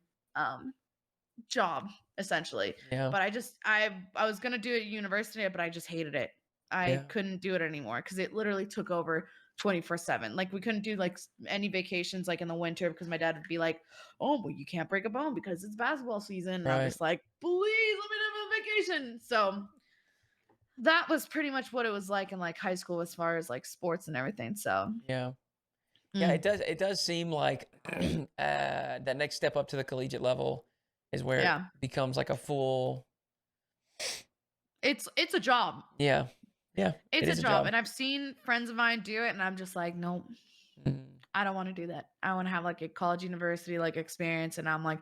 job essentially. Yeah. But I was gonna do it at university, but I just hated it. I Yeah. couldn't do it anymore because it literally took over 24/7. Like we couldn't do like any vacations like in the winter because my dad would be like, "Oh, well, you can't break a bone because it's basketball season." And I'm Right. just like, "Please let me have a vacation." So that was pretty much what it was like in like high school as far as like sports and everything. So Yeah. Yeah, mm, it does seem like that next step up to the collegiate level is where it yeah, becomes like a full. it's a job. Yeah. Yeah, it It's a is a job, job. and I've seen friends of mine do it, and I'm just like, nope. Mhm. I don't want to do that. I want to have like a college university like experience. And I'm like,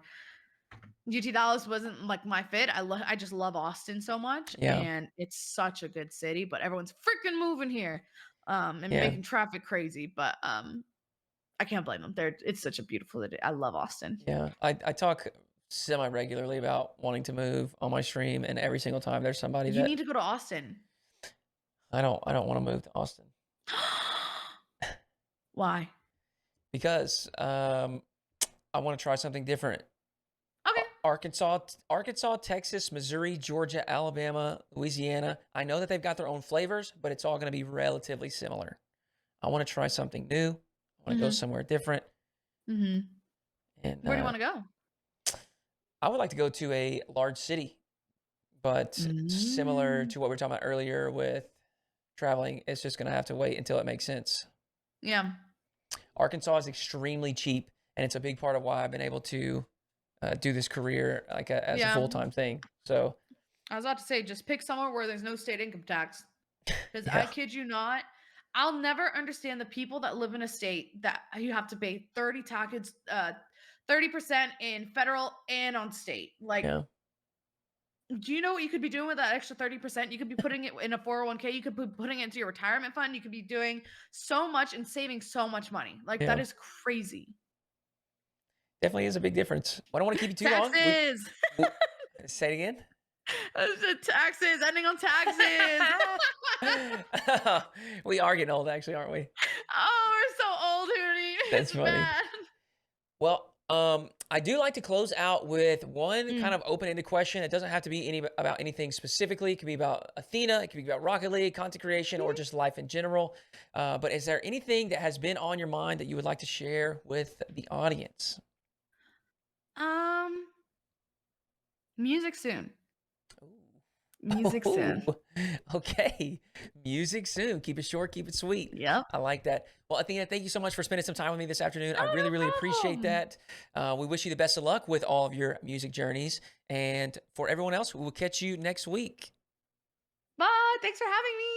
UT Dallas wasn't like my fit. I just love Austin so much, Yeah. and it's such a good city. But everyone's freaking moving here, and Yeah. making traffic crazy. But I can't blame them. It's such a beautiful city. I love Austin. Yeah. I talk semi regularly about wanting to move on my stream, and every single time there's somebody You that need to go to Austin. I don't want to move to Austin Why? because I want to try something different. Okay. Arkansas, Texas, Missouri, Georgia, Alabama, Louisiana. I know that they've got their own flavors, but it's all going to be relatively similar. I want to try something new. I want to go Mm-hmm. somewhere different. Mm-hmm. And Where do you want to go? I would like to go to a large city, but similar Mm. to what we were talking about earlier with traveling, it's just going to have to wait until it makes sense. Yeah. Arkansas is extremely cheap, and it's a big part of why I've been able to do this career like as a Yeah. full-time thing. So I was about to say, just pick somewhere where there's no state income tax. Because I yeah, kid you not, I'll never understand the people that live in a state that you have to pay 30% in federal and on state. Like, yeah, do you know what you could be doing with that extra 30%? You could be putting it in a 401k. You could be putting it into your retirement fund. You could be doing so much and saving so much money. Like, that yeah. is crazy. Definitely is a big difference. Well, I don't want to keep you too long. Taxes. We say it again. Taxes. Ending on taxes. We are getting old, actually, aren't we? Oh, we're so old, Hootie. That's It's funny. bad. Well, I do like to close out with one kind Mm. of open-ended question. It doesn't have to be about anything specifically. It could be about Athena. It could be about Rocket League, content creation, or just life in general. But is there anything that has been on your mind that you would like to share with the audience? Um, music soon. Ooh. Music soon. Oh, okay. Music soon. Keep it short, keep it sweet. Yep. I like that. Well, Athena, thank you so much for spending some time with me this afternoon. I Oh, really, no really appreciate problem. that. We wish you the best of luck with all of your music journeys. And for everyone else, we will catch you next week. Bye. Thanks for having me.